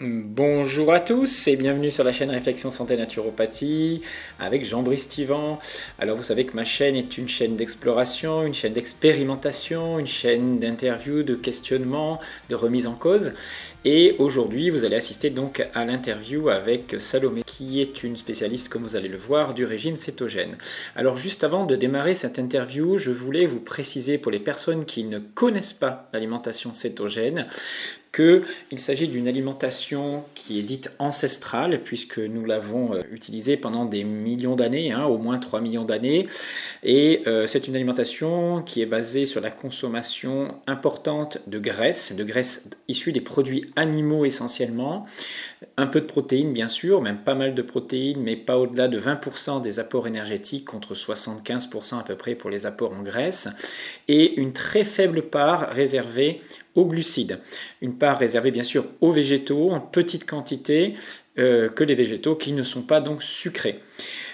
Bonjour à tous et bienvenue sur la chaîne Réflexion Santé Naturopathie avec Jean-Brice Tivan. Alors vous savez que ma chaîne est une chaîne d'exploration, une chaîne d'expérimentation, une chaîne d'interviews, de questionnement, de remise en cause. Et aujourd'hui vous allez assister donc à l'interview avec Salomé qui est une spécialiste, comme vous allez le voir, du régime cétogène. Alors juste avant de démarrer cette interview, je voulais vous préciser pour les personnes qui ne connaissent pas l'alimentation cétogène qu'il s'agit d'une alimentation qui est dite ancestrale, puisque nous l'avons utilisée pendant des millions d'années, au moins 3 millions d'années, et c'est une alimentation qui est basée sur la consommation importante de graisse issues des produits animaux essentiellement, un peu de protéines bien sûr, même pas mal de protéines, mais pas au-delà de 20% des apports énergétiques contre 75% à peu près pour les apports en graisse, et une très faible part réservée aux glucides. Une part réservée bien sûr aux végétaux en petite quantité, que les végétaux qui ne sont pas donc sucrés.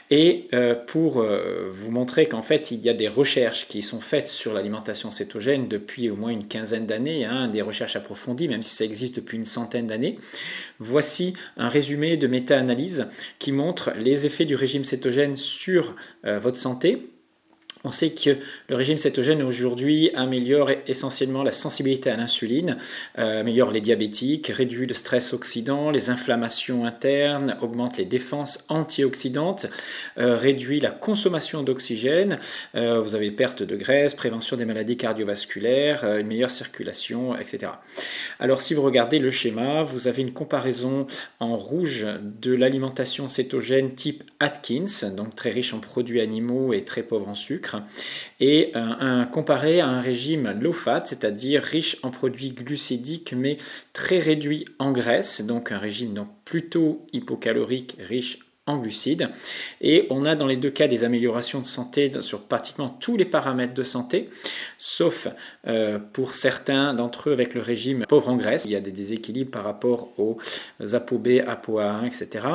Et pour vous montrer qu'en fait il y a des recherches qui sont faites sur l'alimentation cétogène depuis au moins une quinzaine d'années, des recherches approfondies, même si ça existe depuis une centaine d'années, voici un résumé de méta-analyse qui montre les effets du régime cétogène sur votre santé. On sait que le régime cétogène aujourd'hui améliore essentiellement la sensibilité à l'insuline, améliore les diabétiques, réduit le stress oxydant, les inflammations internes, augmente les défenses antioxydantes, réduit la consommation d'oxygène, vous avez perte de graisse, prévention des maladies cardiovasculaires, une meilleure circulation, etc. Alors si vous regardez le schéma, vous avez une comparaison en rouge de l'alimentation cétogène type Atkins, donc très riche en produits animaux et très pauvre en sucre, et comparé à un régime low fat, c'est-à-dire riche en produits glucidiques mais très réduit en graisse, donc un régime donc plutôt hypocalorique, riche en glucides. Et on a dans les deux cas des améliorations de santé sur pratiquement tous les paramètres de santé, sauf pour certains d'entre eux avec le régime pauvre en graisse. Il y a des déséquilibres par rapport aux ApoB, ApoA1, etc.,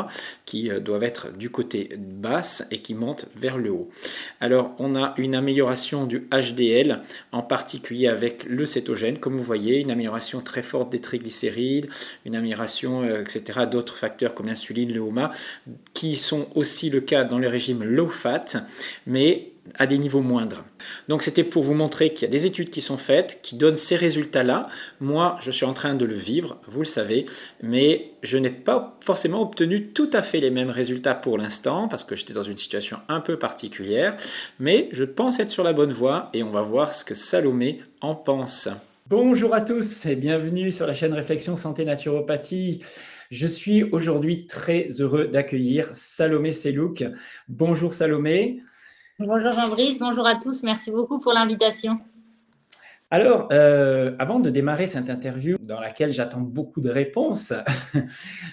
qui doivent être du côté basse et qui montent vers le haut. Alors, on a une amélioration du HDL, en particulier avec le cétogène, comme vous voyez, une amélioration très forte des triglycérides, une amélioration, etc., d'autres facteurs comme l'insuline, le HOMA, qui sont aussi le cas dans le régime low fat, mais à des niveaux moindres. Donc c'était pour vous montrer qu'il y a des études qui sont faites, qui donnent ces résultats-là. Moi, je suis en train de le vivre, vous le savez, mais je n'ai pas forcément obtenu tout à fait les mêmes résultats pour l'instant, parce que j'étais dans une situation un peu particulière, mais je pense être sur la bonne voie, et on va voir ce que Salomé en pense. Bonjour à tous et bienvenue sur la chaîne Réflexion Santé Naturopathie. Je suis aujourd'hui très heureux d'accueillir Salomé Sellouk. Bonjour Salomé. Bonjour Jean-Brice, bonjour à tous, merci beaucoup pour l'invitation. Alors, avant de démarrer cette interview dans laquelle j'attends beaucoup de réponses,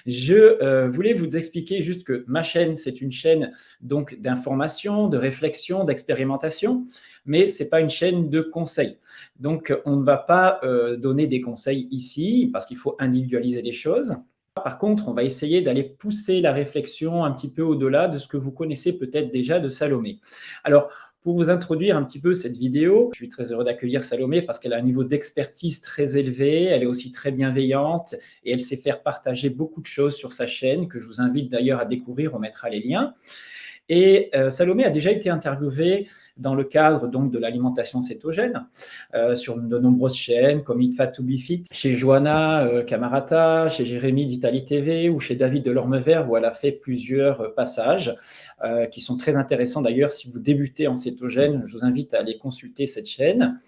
je voulais vous expliquer juste que ma chaîne, c'est une chaîne donc d'information, de réflexion, d'expérimentation, mais ce n'est pas une chaîne de conseils. Donc, on ne va pas donner des conseils ici parce qu'il faut individualiser les choses. Par contre, on va essayer d'aller pousser la réflexion un petit peu au-delà de ce que vous connaissez peut-être déjà de Salomé. Alors, pour vous introduire un petit peu cette vidéo, je suis très heureux d'accueillir Salomé parce qu'elle a un niveau d'expertise très élevé, elle est aussi très bienveillante et elle sait faire partager beaucoup de choses sur sa chaîne que je vous invite d'ailleurs à découvrir, on mettra les liens. Et Salomé a déjà été interviewée dans le cadre donc de l'alimentation cétogène sur de nombreuses chaînes comme Eat Fat to Be Fit, chez Johanna Camarata, chez Jérémy d'Italie TV ou chez David Delormever où elle a fait plusieurs passages qui sont très intéressants d'ailleurs. Si vous débutez en cétogène, je vous invite à aller consulter cette chaîne.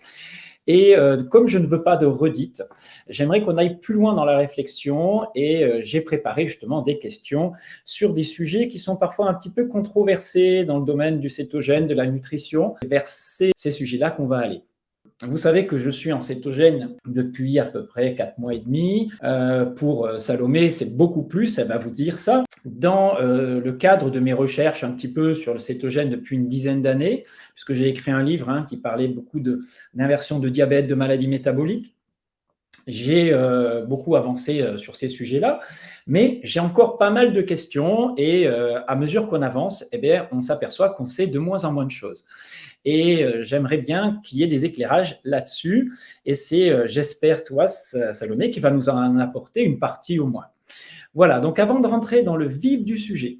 Et comme je ne veux pas de redites, j'aimerais qu'on aille plus loin dans la réflexion et j'ai préparé justement des questions sur des sujets qui sont parfois un petit peu controversés dans le domaine du cétogène, de la nutrition. C'est vers ces sujets-là qu'on va aller. Vous savez que je suis en cétogène depuis à peu près 4 mois et demi. Pour Salomé, c'est beaucoup plus, elle va vous dire ça. Dans le cadre de mes recherches un petit peu sur le cétogène depuis une dizaine d'années, puisque j'ai écrit un livre qui parlait beaucoup d'inversion de diabète, de maladies métaboliques, j'ai beaucoup avancé sur ces sujets-là, mais j'ai encore pas mal de questions et à mesure qu'on avance, on s'aperçoit qu'on sait de moins en moins de choses. Et j'aimerais bien qu'il y ait des éclairages là-dessus. Et c'est, j'espère, toi, Salomé, qui va nous en apporter une partie au moins. Voilà, donc avant de rentrer dans le vif du sujet,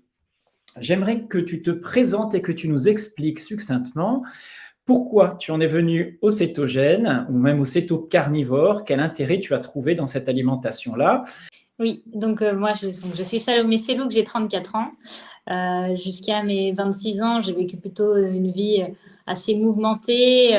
j'aimerais que tu te présentes et que tu nous expliques succinctement pourquoi tu en es venu au cétogène ou même au cétocarnivore, quel intérêt tu as trouvé dans cette alimentation-là. Oui, donc moi, je suis Salomé Sellouk, j'ai 34 ans. Jusqu'à mes 26 ans, j'ai vécu plutôt une vie assez mouvementée,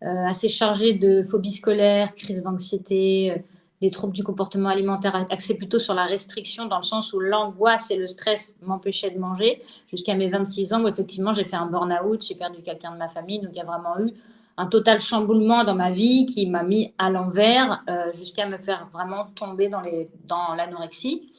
assez chargée de phobies scolaires, crises d'anxiété, des troubles du comportement alimentaire, axés plutôt sur la restriction, dans le sens où l'angoisse et le stress m'empêchaient de manger, jusqu'à mes 26 ans, où effectivement j'ai fait un burn-out, j'ai perdu quelqu'un de ma famille, donc il y a vraiment eu un total chamboulement dans ma vie qui m'a mis à l'envers, jusqu'à me faire vraiment tomber dans l'anorexie.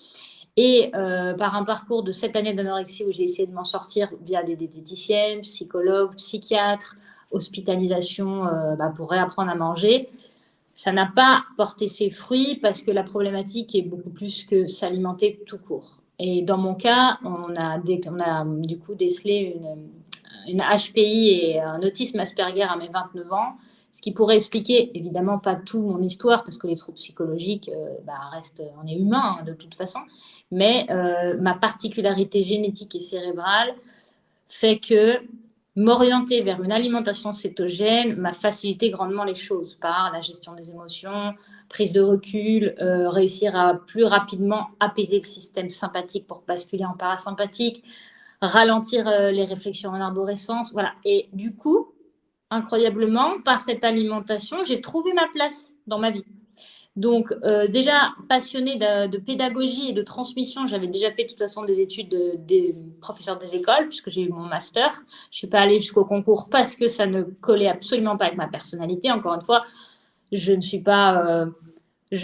Et par un parcours de 7 années d'anorexie où j'ai essayé de m'en sortir via des diététiciennes, psychologues, psychiatres, hospitalisation pour réapprendre à manger, ça n'a pas porté ses fruits parce que la problématique est beaucoup plus que s'alimenter tout court. Et dans mon cas, on a du coup décelé une HPI et un autisme Asperger à mes 29 ans, ce qui pourrait expliquer évidemment pas tout mon histoire parce que les troubles psychologiques restent, on est humain de toute façon, mais ma particularité génétique et cérébrale fait que m'orienter vers une alimentation cétogène m'a facilité grandement les choses par la gestion des émotions, prise de recul, réussir à plus rapidement apaiser le système sympathique pour basculer en parasympathique, ralentir les réflexions en arborescence. Voilà. Et du coup, incroyablement, par cette alimentation, j'ai trouvé ma place dans ma vie. Donc, déjà passionnée de pédagogie et de transmission, j'avais déjà fait de toute façon des études des professeurs des écoles, puisque j'ai eu mon master. Je ne suis pas allée jusqu'au concours parce que ça ne collait absolument pas avec ma personnalité. Encore une fois, je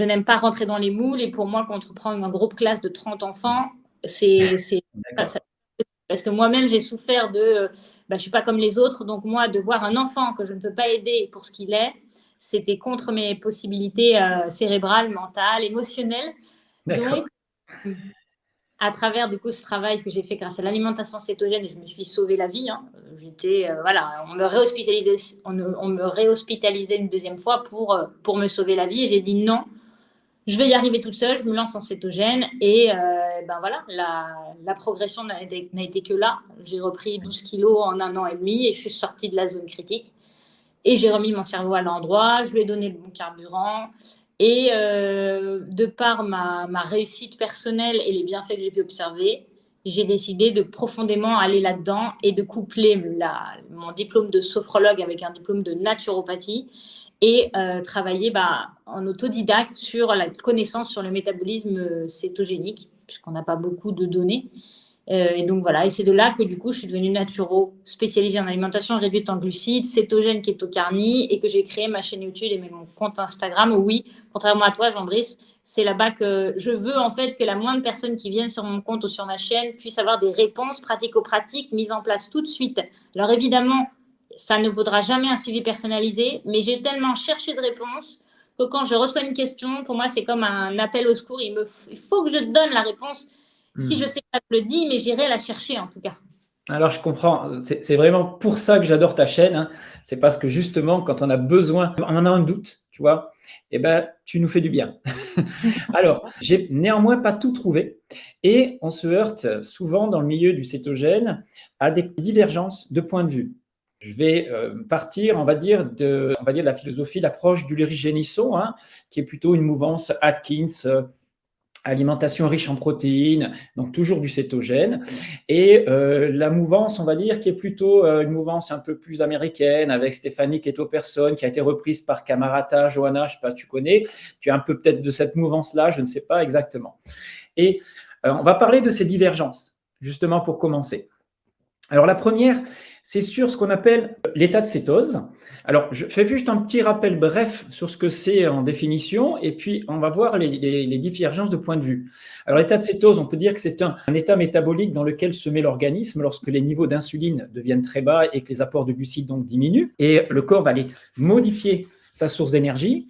n'aime pas rentrer dans les moules. Et pour moi, quand on prend un groupe classe de 30 enfants, parce que moi-même, j'ai souffert je ne suis pas comme les autres. Donc, moi, de voir un enfant que je ne peux pas aider pour ce qu'il est, c'était contre mes possibilités cérébrales, mentales, émotionnelles. D'accord. Donc, à travers du coup ce travail que j'ai fait grâce à l'alimentation cétogène, je me suis sauvé la vie. Hein. On me réhospitalisait une deuxième fois pour me sauver la vie. Et j'ai dit non, je vais y arriver toute seule, je me lance en cétogène. Et la progression n'a été que là. J'ai repris 12 kilos en 1 an et demi et je suis sortie de la zone critique. Et j'ai remis mon cerveau à l'endroit, je lui ai donné le bon carburant. Et de par ma réussite personnelle et les bienfaits que j'ai pu observer, j'ai décidé de profondément aller là-dedans et de coupler mon diplôme de sophrologue avec un diplôme de naturopathie et travailler en autodidacte sur la connaissance sur le métabolisme cétogénique, puisqu'on n'a pas beaucoup de données. Et donc voilà, et c'est de là que du coup je suis devenue naturo spécialisée en alimentation réduite en glucides, cétogène, kétocarnie, et que j'ai créé ma chaîne YouTube et mon compte Instagram. Oui, contrairement à toi, Jean-Brice, c'est là-bas que je veux en fait que la moindre personne qui vienne sur mon compte ou sur ma chaîne puisse avoir des réponses pratico-pratiques mises en place tout de suite. Alors évidemment, ça ne vaudra jamais un suivi personnalisé, mais j'ai tellement cherché de réponses que quand je reçois une question, pour moi c'est comme un appel au secours. Il faut que je donne la réponse. Si je sais pas, je le dis, mais j'irai la chercher en tout cas. Alors, je comprends. C'est vraiment pour ça que j'adore ta chaîne. Hein. C'est parce que justement, quand on a besoin, on en a un doute, tu vois, eh ben, tu nous fais du bien. Alors, j'ai néanmoins pas tout trouvé. Et on se heurte souvent dans le milieu du cétogène à des divergences de points de vue. Je vais partir, on va dire, de la philosophie, l'approche d'Ulrich Génisson, hein, qui est plutôt une mouvance Atkins, alimentation riche en protéines, donc toujours du cétogène, et la mouvance, on va dire, qui est plutôt une mouvance un peu plus américaine, avec Stéphanie Keto-Person, qui a été reprise par Camarata, Johanna, je ne sais pas, tu connais, tu es un peu peut-être de cette mouvance-là, je ne sais pas exactement. Et on va parler de ces divergences, justement pour commencer. Alors la première, c'est sur ce qu'on appelle l'état de cétose. Alors je fais juste un petit rappel bref sur ce que c'est en définition et puis on va voir les divergences de point de vue. Alors l'état de cétose, on peut dire que c'est un état métabolique dans lequel se met l'organisme lorsque les niveaux d'insuline deviennent très bas et que les apports de glucides donc diminuent et le corps va aller modifier sa source d'énergie,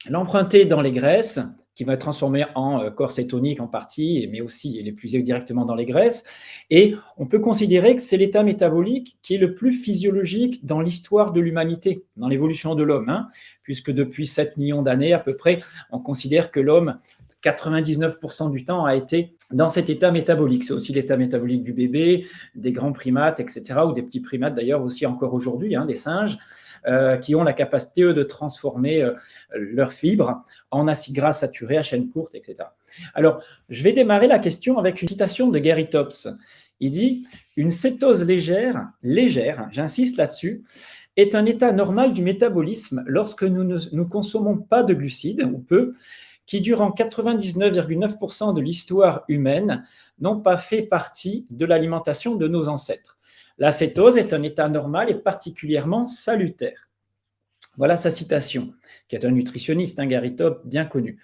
l'emprunter dans les graisses qui va être transformé en corps cétonique en partie, mais aussi l'épuiser directement dans les graisses. Et on peut considérer que c'est l'état métabolique qui est le plus physiologique dans l'histoire de l'humanité, dans l'évolution de l'homme, hein, puisque depuis 7 millions d'années à peu près, on considère que l'homme 99% du temps a été dans cet état métabolique. C'est aussi l'état métabolique du bébé, des grands primates, etc., ou des petits primates d'ailleurs aussi encore aujourd'hui, des singes, qui ont la capacité, eux, de transformer leurs fibres en acides gras saturés à chaîne courte, etc. Alors, je vais démarrer la question avec une citation de Gary Tops. Il dit « Une cétose légère, j'insiste là-dessus, est un état normal du métabolisme lorsque nous ne consommons pas de glucides, ou peu, qui, durant 99,9% de l'histoire humaine, n'ont pas fait partie de l'alimentation de nos ancêtres. La cétose est un état normal et particulièrement salutaire. » Voilà sa citation, qui est un nutritionniste, Gary Tops, bien connu.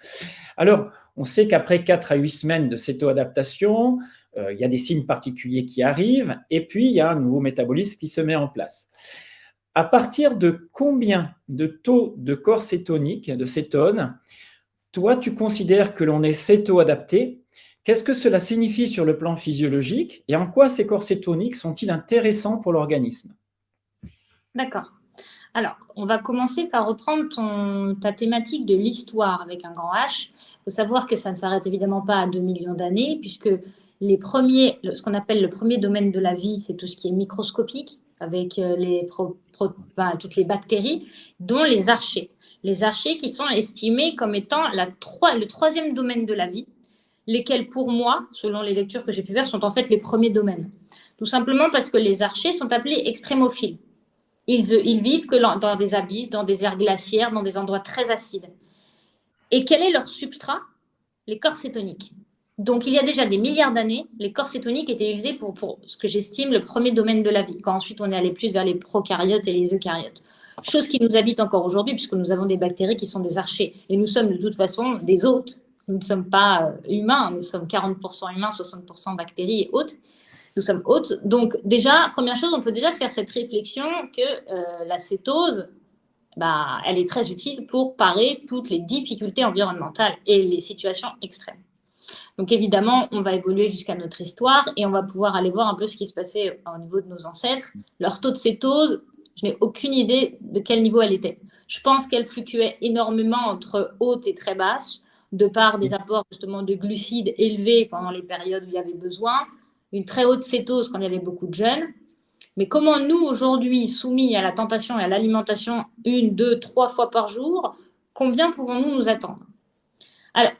Alors, on sait qu'après 4 à 8 semaines de céto-adaptation, il y a des signes particuliers qui arrivent, et puis il y a un nouveau métabolisme qui se met en place. À partir de combien de taux de corps cétonique, de cétone, toi, tu considères que l'on est céto-adapté? Qu'est-ce que cela signifie sur le plan physiologique et en quoi ces corps cétoniques sont-ils intéressants pour l'organisme? D'accord. Alors, on va commencer par reprendre ta thématique de l'histoire avec un grand H. Il faut savoir que ça ne s'arrête évidemment pas à 2 millions d'années, puisque ce qu'on appelle le premier domaine de la vie, c'est tout ce qui est microscopique, avec toutes les bactéries, dont les archées. Les archées qui sont estimées comme étant le troisième domaine de la vie, lesquels pour moi, selon les lectures que j'ai pu faire, sont en fait les premiers domaines. Tout simplement parce que les archées sont appelés extrémophiles. Ils vivent que dans des abysses, dans des aires glaciaires, dans des endroits très acides. Et quel est leur substrat? Les corps cétoniques. Donc, il y a déjà des milliards d'années, les corps cétoniques étaient utilisés pour ce que j'estime le premier domaine de la vie, quand ensuite on est allé plus vers les prokaryotes et les eucaryotes. Chose qui nous habite encore aujourd'hui, puisque nous avons des bactéries qui sont des archées. Et nous sommes de toute façon des hôtes. Nous ne sommes pas humains, nous sommes 40% humains, 60% bactéries et hôtes. Nous sommes hôtes. Donc, déjà, première chose, on peut déjà se faire cette réflexion que la cétose, elle est très utile pour parer toutes les difficultés environnementales et les situations extrêmes. Donc, évidemment, on va évoluer jusqu'à notre histoire et on va pouvoir aller voir un peu ce qui se passait au niveau de nos ancêtres. Leur taux de cétose, je n'ai aucune idée de quel niveau elle était. Je pense qu'elle fluctuait énormément entre haute et très basse, de par des apports justement de glucides élevés pendant les périodes où il y avait besoin, une très haute cétose quand il y avait beaucoup de jeûne. Mais comment nous, aujourd'hui, soumis à la tentation et à l'alimentation 1, 2, 3 fois par jour, combien pouvons-nous nous attendre? Alors,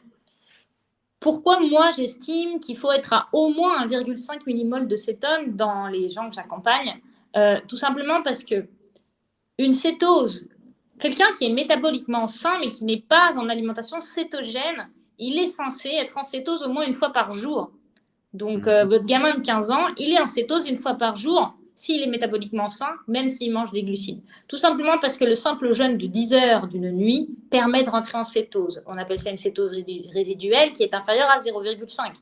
pourquoi moi, j'estime qu'il faut être à au moins 1,5 millimol de cétone dans les gens que j'accompagne? Tout simplement parce que une cétose, quelqu'un qui est métaboliquement sain mais qui n'est pas en alimentation cétogène, il est censé être en cétose au moins une fois par jour. Donc, votre gamin de 15 ans, il est en cétose une fois par jour s'il est métaboliquement sain, même s'il mange des glucides. Tout simplement parce que le simple jeûne de 10 heures d'une nuit permet de rentrer en cétose. On appelle ça une cétose résiduelle qui est inférieure à 0,5.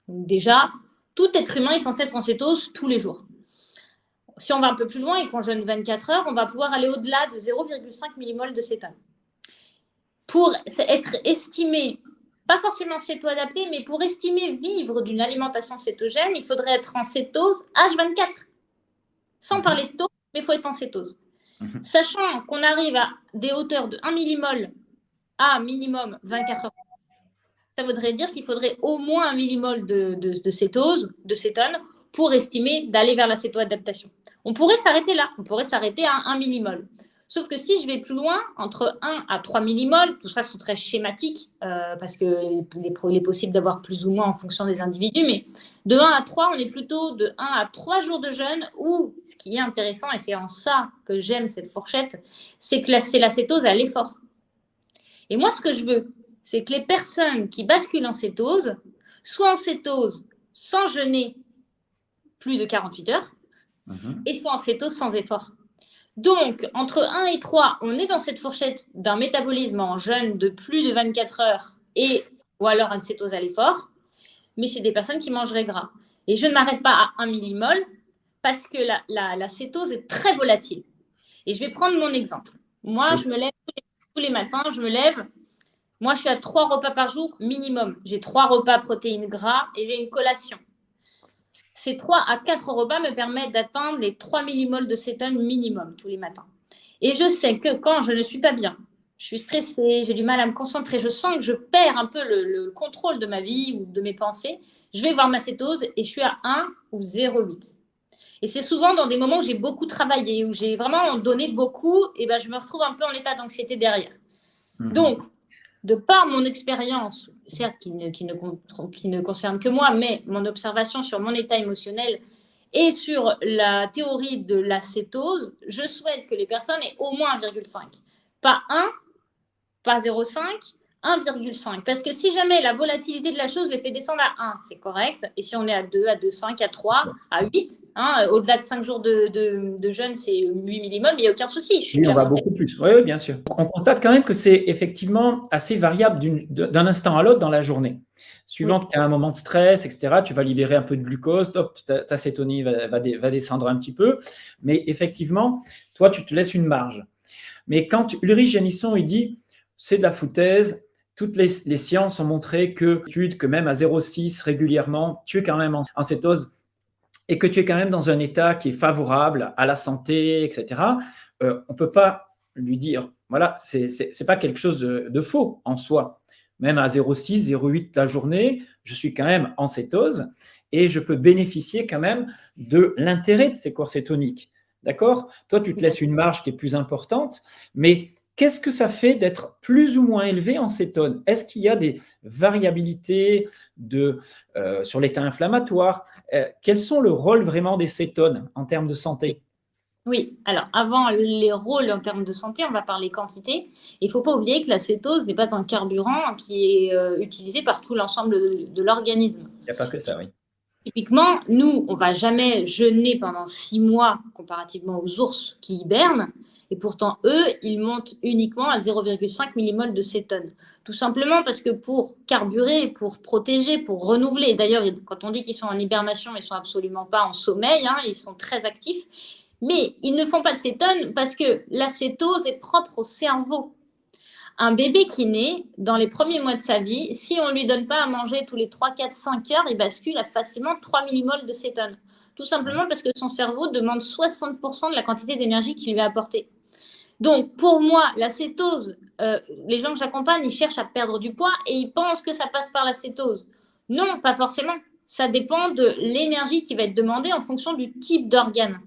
Donc déjà, tout être humain est censé être en cétose tous les jours. Si on va un peu plus loin et qu'on jeûne 24 heures, on va pouvoir aller au-delà de 0,5 millimol de cétone. Pour être estimé, pas forcément céto-adapté, mais pour estimer vivre d'une alimentation cétogène, il faudrait être en cétose H24. Sans parler de taux, mais il faut être en cétose. Sachant qu'on arrive à des hauteurs de 1 millimol à minimum 24 heures, ça voudrait dire qu'il faudrait au moins 1 millimol de cétose, de cétone, pour estimer d'aller vers la céto-adaptation. On pourrait s'arrêter là, on pourrait s'arrêter à 1 millimol. Sauf que si je vais plus loin, entre 1 à 3 millimoles, tout ça sont très schématiques, parce qu'il est possible d'avoir plus ou moins en fonction des individus, mais de 1 à 3, on est plutôt de 1 à 3 jours de jeûne, où ce qui est intéressant, et c'est en ça que j'aime cette fourchette, c'est que c'est la cétose à l'effort. Et moi, ce que je veux, c'est que les personnes qui basculent en cétose soient en cétose sans jeûner plus de 48 heures, et soient en cétose sans effort. Donc, entre 1 et 3, on est dans cette fourchette d'un métabolisme en jeûne de plus de 24 heures ou alors une cétose à l'effort, mais c'est des personnes qui mangeraient gras. Et je ne m'arrête pas à 1 millimol parce que la cétose est très volatile. Et je vais prendre mon exemple. Moi, je me lève tous les matins, moi, je suis à 3 repas par jour minimum. J'ai 3 repas protéines gras et j'ai une collation. Ces 3 à 4 repas me permettent d'atteindre les 3 millimoles de cétone minimum tous les matins. Et je sais que quand je ne suis pas bien, je suis stressée, j'ai du mal à me concentrer, je sens que je perds un peu le contrôle de ma vie ou de mes pensées, je vais voir ma cétose et je suis à 1 ou 0,8. Et c'est souvent dans des moments où j'ai beaucoup travaillé, où j'ai vraiment donné beaucoup, et ben je me retrouve un peu en état d'anxiété derrière. Donc, de par mon expérience, certes qui ne concerne que moi, mais mon observation sur mon état émotionnel et sur la théorie de la cétose, je souhaite que les personnes aient au moins 1,5. Pas 1, pas 0,5, 1,5. Parce que si jamais la volatilité de la chose les fait descendre à 1, c'est correct. Et si on est à 2, à 2,5, à 3, à 8, au-delà de 5 jours de jeûne, c'est 8 millimol, mais il n'y a aucun souci. Je suis Oui, on déjà va montée. beaucoup plus. Oui, oui, bien sûr. On constate quand même que c'est effectivement assez variable d'un instant à l'autre dans la journée. Suivant que tu as un moment de stress, etc., tu vas libérer un peu de glucose, hop, ta cétonie va descendre un petit peu. Mais effectivement, toi, tu te laisses une marge. Mais quand Ulrich Génisson, il dit, c'est de la foutaise, toutes les sciences ont montré que même à 0,6 régulièrement, tu es quand même en cétose et que tu es quand même dans un état qui est favorable à la santé, etc., on ne peut pas lui dire, voilà, c'est pas quelque chose de faux en soi. Même à 0,6, 0,8 la journée, je suis quand même en cétose et je peux bénéficier quand même de l'intérêt de ces courses cétoniques. D'accord? Toi, tu te laisses une marge qui est plus importante, mais qu'est-ce que ça fait d'être plus ou moins élevé en cétone? Est-ce qu'il y a des variabilités sur l'état inflammatoire? Quels sont le rôle vraiment des cétones en termes de santé? Oui, alors avant les rôles en termes de santé, on va parler quantité. Il ne faut pas oublier que la cétose n'est pas un carburant qui est utilisé par tout l'ensemble de l'organisme. Il n'y a pas que ça, oui. Typiquement, nous, on ne va jamais jeûner pendant 6 mois comparativement aux ours qui hibernent. Et pourtant, eux, ils montent uniquement à 0,5 millimol de cétone. Tout simplement parce que pour carburer, pour protéger, pour renouveler, d'ailleurs, quand on dit qu'ils sont en hibernation, ils ne sont absolument pas en sommeil, ils sont très actifs, mais ils ne font pas de cétone parce que la cétose est propre au cerveau. Un bébé qui naît, dans les premiers mois de sa vie, si on ne lui donne pas à manger tous les 3, 4, 5 heures, il bascule à facilement 3 millimoles de cétone. Tout simplement parce que son cerveau demande 60% de la quantité d'énergie qu'il lui a apportée. Donc, pour moi, la cétose, les gens que j'accompagne, ils cherchent à perdre du poids et ils pensent que ça passe par la cétose. Non, pas forcément. Ça dépend de l'énergie qui va être demandée en fonction du type d'organe.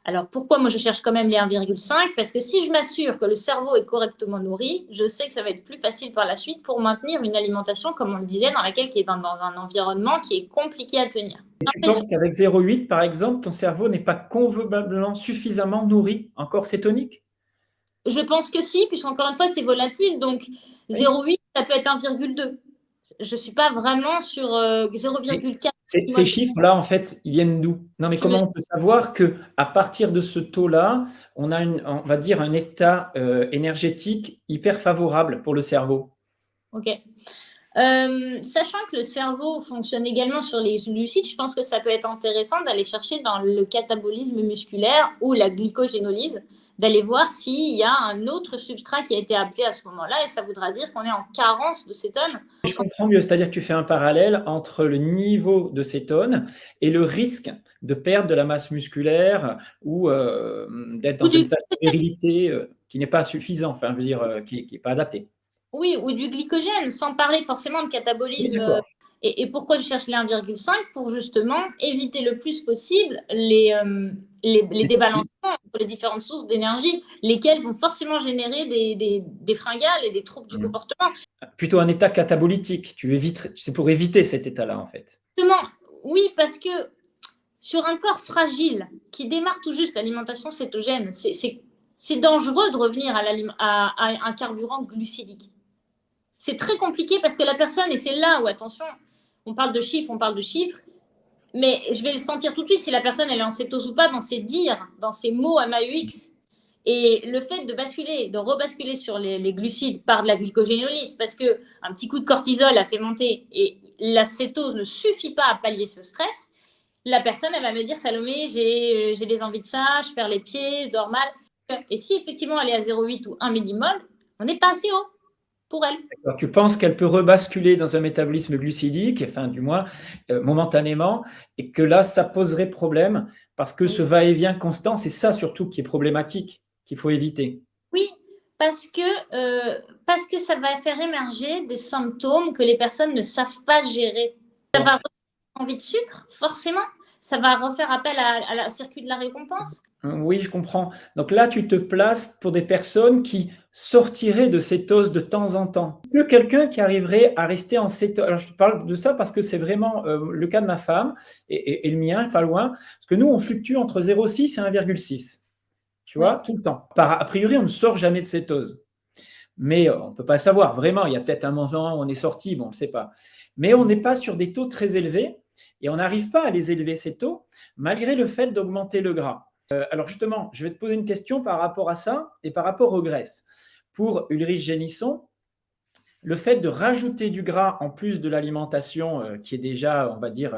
Alors, pourquoi moi je cherche quand même les 1,5? Parce que si je m'assure que le cerveau est correctement nourri, je sais que ça va être plus facile par la suite pour maintenir une alimentation, comme on le disait, dans laquelle qui est dans un environnement qui est compliqué à tenir. Et tu penses qu'avec 0,8, par exemple, ton cerveau n'est pas convenablement suffisamment nourri en corps cétonique? Je pense que si, puisqu'encore une fois, c'est volatile. Donc, Oui. 0,8, ça peut être 1,2. Je ne suis pas vraiment sur 0,4. Ces chiffres-là, en fait, ils viennent d'où? Non, mais comment on peut savoir qu'à partir de ce taux-là, on a on va dire un état énergétique hyper favorable pour le cerveau? Ok. Sachant que le cerveau fonctionne également sur les glucides, je pense que ça peut être intéressant d'aller chercher dans le catabolisme musculaire ou la glycogénolyse, d'aller voir s'il y a un autre substrat qui a été appelé à ce moment-là, et ça voudra dire qu'on est en carence de cétone. Je comprends mieux, c'est-à-dire que tu fais un parallèle entre le niveau de cétone et le risque de perdre de la masse musculaire ou d'être dans une état de virilité qui n'est pas suffisant, enfin, je veux dire, qui n'est pas adapté. Oui, ou du glycogène, sans parler forcément de catabolisme. Oui, et pourquoi je cherche les 1,5? Pour justement éviter le plus possible les débalancements entre les différentes sources d'énergie, lesquelles vont forcément générer des fringales et des troubles du comportement. Plutôt un état catabolytique, c'est pour éviter cet état-là, en fait. Justement, oui, parce que sur un corps fragile qui démarre tout juste l'alimentation cétogène, c'est dangereux de revenir à un carburant glucidique. C'est très compliqué parce que la personne, et c'est là où, attention, on parle de chiffres, mais je vais le sentir tout de suite si la personne elle est en cétose ou pas dans ses dires, dans ses mots MAUX. Et le fait de basculer, de rebasculer sur les glucides par de la glycogénolyse, parce qu'un petit coup de cortisol a fait monter et la cétose ne suffit pas à pallier ce stress, la personne elle va me dire Salomé, j'ai des envies de ça, je perds les pieds, je dors mal. Et si effectivement elle est à 0,8 ou 1 millimol, on n'est pas assez haut pour elle. Alors, tu penses qu'elle peut rebasculer dans un métabolisme glucidique, enfin du moins momentanément, et que là, ça poserait problème parce que ce va-et-vient constant, c'est ça surtout qui est problématique, qu'il faut éviter. Oui, parce que ça va faire émerger des symptômes que les personnes ne savent pas gérer. Ça va envie de sucre, forcément. Ça va refaire appel à la circuit de la récompense. Oui, je comprends. Donc là, tu te places pour des personnes qui sortiraient de cétose de temps en temps. Est-ce que quelqu'un qui arriverait à rester en cétose? Alors, je te parle de ça parce que c'est vraiment le cas de ma femme et le mien, pas loin. Parce que nous, on fluctue entre 0,6 et 1,6. Tu vois, tout le temps. A priori, on ne sort jamais de cétose. Mais on ne peut pas savoir. Vraiment, il y a peut-être un moment où on est sorti, bon, on ne sait pas. Mais on n'est pas sur des taux très élevés et on n'arrive pas à les élever, ces taux, malgré le fait d'augmenter le gras. Alors justement, je vais te poser une question par rapport à ça et par rapport aux graisses. Pour Ulrich Génisson, le fait de rajouter du gras en plus de l'alimentation qui est déjà, on va dire,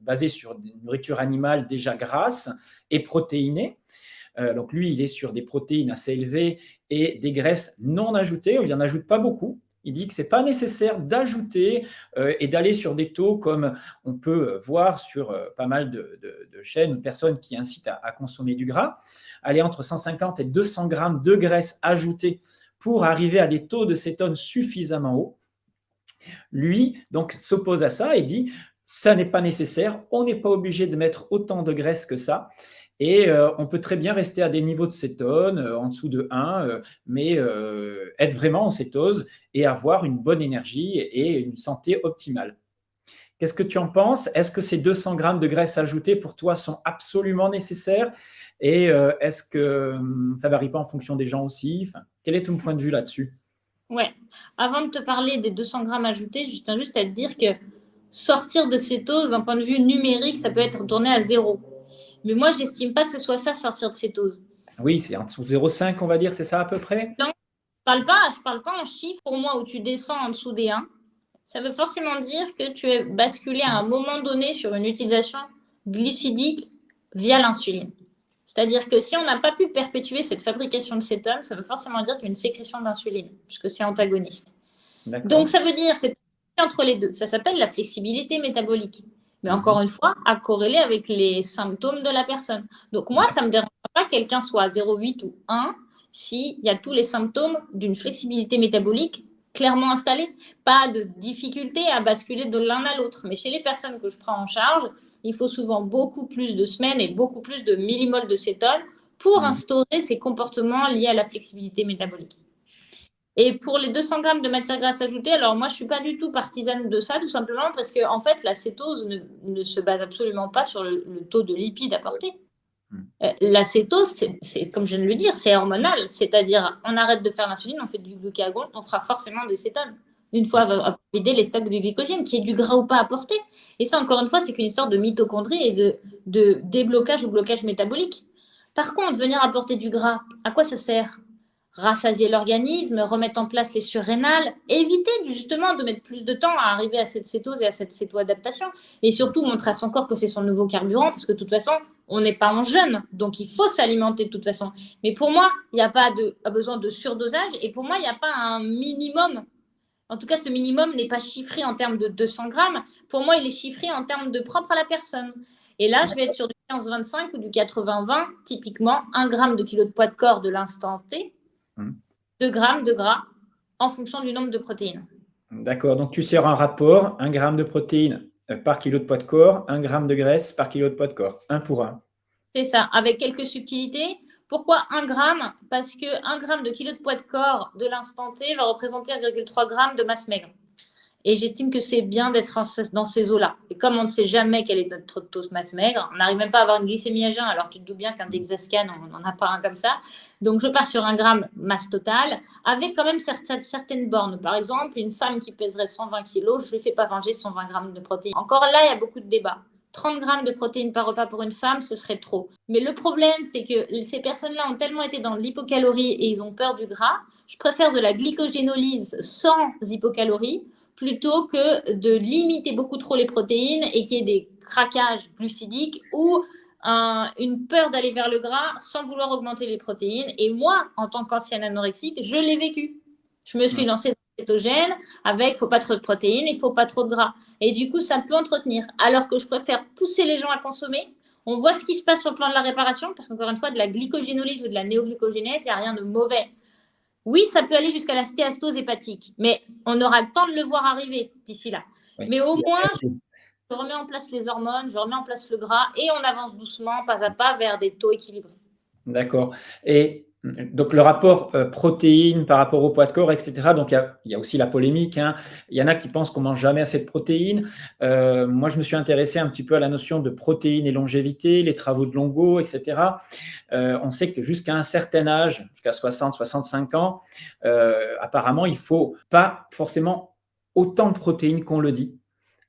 basée sur une nourriture animale déjà grasse et protéinée, donc lui, il est sur des protéines assez élevées et des graisses non ajoutées. Il n'en ajoute pas beaucoup. Il dit que ce n'est pas nécessaire d'ajouter et d'aller sur des taux comme on peut voir sur pas mal de chaînes, de personnes qui incitent à consommer du gras, aller entre 150 et 200 grammes de graisse ajoutée pour arriver à des taux de cétone suffisamment hauts. Lui, donc, s'oppose à ça et dit ça n'est pas nécessaire, on n'est pas obligé de mettre autant de graisse que ça. Et on peut très bien rester à des niveaux de cétone en dessous de 1, mais être vraiment en cétose et avoir une bonne énergie et une santé optimale. Qu'est-ce que tu en penses? Est-ce que ces 200 grammes de graisse ajoutée pour toi sont absolument nécessaires? Et est-ce que ça ne varie pas en fonction des gens aussi? Enfin, quel est ton point de vue là-dessus? Ouais. Avant de te parler des 200 grammes ajoutés, je tiens juste à te dire que sortir de cétose, d'un point de vue numérique, ça peut être tourné à 0. Mais moi, j'estime pas que ce soit ça, sortir de cétose. Oui, c'est en dessous de 0,5, on va dire, c'est ça à peu près? Non, je parle pas en chiffres. Pour moi, où tu descends en dessous des 1, ça veut forcément dire que tu es basculé à un moment donné sur une utilisation glycidique via l'insuline. C'est-à-dire que si on n'a pas pu perpétuer cette fabrication de cétone, ça veut forcément dire qu'il y a une sécrétion d'insuline, puisque c'est antagoniste. Donc, ça veut dire que tu es entre les deux. Ça s'appelle la flexibilité métabolique. Mais encore une fois, à corréler avec les symptômes de la personne. Donc, moi, ça ne me dérange pas que quelqu'un soit à 0,8 ou 1 s'il y a tous les symptômes d'une flexibilité métabolique clairement installée. Pas de difficulté à basculer de l'un à l'autre. Mais chez les personnes que je prends en charge, il faut souvent beaucoup plus de semaines et beaucoup plus de millimoles de cétone pour instaurer ces comportements liés à la flexibilité métabolique. Et pour les 200 grammes de matière grasse ajoutée, alors moi, je ne suis pas du tout partisane de ça, tout simplement parce que, en fait, la cétose ne se base absolument pas sur le taux de lipides apporté. La cétose, c'est, comme je viens de le dire, c'est hormonal. C'est-à-dire, on arrête de faire l'insuline, on fait du glucagon, on fera forcément des cétones. Une fois à vider les stocks de glycogène, qui est du gras ou pas apporté. Et ça, encore une fois, c'est qu'une histoire de mitochondrie et de déblocage ou blocage métabolique. Par contre, venir apporter du gras, à quoi ça sert? Rassasier l'organisme, remettre en place les surrénales, éviter justement de mettre plus de temps à arriver à cette cétose et à cette cétoadaptation, et surtout montrer à son corps que c'est son nouveau carburant, parce que de toute façon, on n'est pas en jeûne, donc il faut s'alimenter de toute façon. Mais pour moi, il n'y a pas besoin de surdosage, et pour moi, il n'y a pas un minimum. En tout cas, ce minimum n'est pas chiffré en termes de 200 grammes. Pour moi, il est chiffré en termes de propre à la personne. Et là, je vais être sur du 15-25 ou du 80-20, typiquement 1 gramme de kilo de poids de corps de l'instant T, 2 grammes de gras en fonction du nombre de protéines. D'accord, donc tu sers un rapport, 1 gramme de protéines par kilo de poids de corps, 1 gramme de graisse par kilo de poids de corps, 1 pour 1. C'est ça, avec quelques subtilités. Pourquoi 1 gramme? Parce que 1 gramme de kilo de poids de corps de l'instant T va représenter 1,3 gramme de masse maigre. Et j'estime que c'est bien d'être dans ces eaux-là. Et comme on ne sait jamais quelle est notre taux de masse maigre, on n'arrive même pas à avoir une glycémie à jeun, alors tu te doutes bien qu'un Dexascan, on n'en a pas un comme ça. Donc je pars sur 1 gramme masse totale, avec quand même certaines bornes. Par exemple, une femme qui pèserait 120 kg, je ne lui fais pas manger 120 grammes de protéines. Encore là, il y a beaucoup de débats. 30 grammes de protéines par repas pour une femme, ce serait trop. Mais le problème, c'est que ces personnes-là ont tellement été dans l'hypocalorie et ils ont peur du gras. Je préfère de la glycogénolyse sans hypocalorie plutôt que de limiter beaucoup trop les protéines et qu'il y ait des craquages glucidiques ou une peur d'aller vers le gras sans vouloir augmenter les protéines. Et moi, en tant qu'ancienne anorexique, je l'ai vécu. Je me suis lancée dans le cétogène avec il ne faut pas trop de protéines, il ne faut pas trop de gras. Et du coup, ça peut entretenir. Alors que je préfère pousser les gens à consommer. On voit ce qui se passe sur le plan de la réparation, parce qu'encore une fois, de la glycogénolyse ou de la néoglucogénèse, il n'y a rien de mauvais. Oui, ça peut aller jusqu'à la stéatose hépatique, mais on aura le temps de le voir arriver d'ici là. Oui. Mais au moins, je remets en place les hormones, je remets en place le gras et on avance doucement, pas à pas, vers des taux équilibrés. D'accord. Et donc le rapport protéines par rapport au poids de corps, etc. Donc il y a aussi la polémique, hein. Il y en a qui pensent qu'on mange jamais assez de protéines. Moi, je me suis intéressé un petit peu à la notion de protéines et longévité, les travaux de Longo, etc. On sait que jusqu'à un certain âge, jusqu'à 60, 65 ans, apparemment, il ne faut pas forcément autant de protéines qu'on le dit.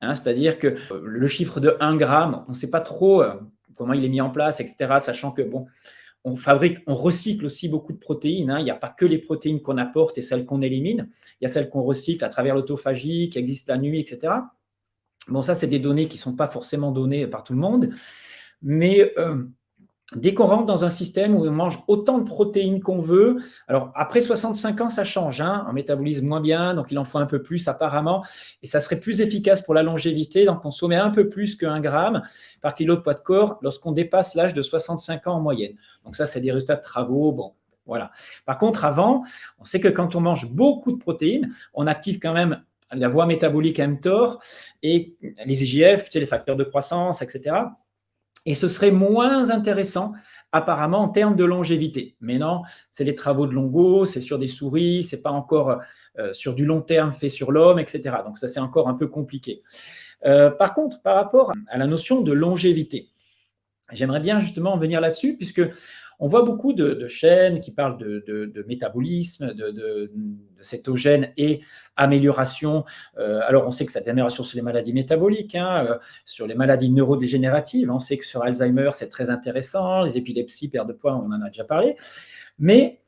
Hein, c'est-à-dire que le chiffre de 1 gramme, on ne sait pas trop comment il est mis en place, etc. Sachant que, bon, on recycle aussi beaucoup de protéines. Hein. Il n'y a pas que les protéines qu'on apporte et celles qu'on élimine. Il y a celles qu'on recycle à travers l'autophagie, qui existent la nuit, etc. Bon, ça, c'est des données qui ne sont pas forcément données par tout le monde. Mais dès qu'on rentre dans un système où on mange autant de protéines qu'on veut, alors après 65 ans, ça change, hein, on métabolise moins bien, donc il en faut un peu plus apparemment, et ça serait plus efficace pour la longévité d'en consommer un peu plus que 1 gramme par kilo de poids de corps lorsqu'on dépasse l'âge de 65 ans en moyenne. Donc ça, c'est des résultats de travaux, bon, voilà. Par contre, avant, on sait que quand on mange beaucoup de protéines, on active quand même la voie métabolique mTOR et les IGF, les facteurs de croissance, etc. Et ce serait moins intéressant apparemment en termes de longévité. Mais non, c'est les travaux de Longo, c'est sur des souris, c'est pas encore sur du long terme fait sur l'homme, etc. Donc ça, c'est encore un peu compliqué. Par contre, par rapport à la notion de longévité, j'aimerais bien justement venir là-dessus, puisque on voit beaucoup de chaînes qui parlent de métabolisme, de cétogène et amélioration. Alors, on sait que cette amélioration sur les maladies métaboliques, hein, sur les maladies neurodégénératives, on sait que sur Alzheimer, c'est très intéressant, les épilepsies, perte de poids, on en a déjà parlé. Mais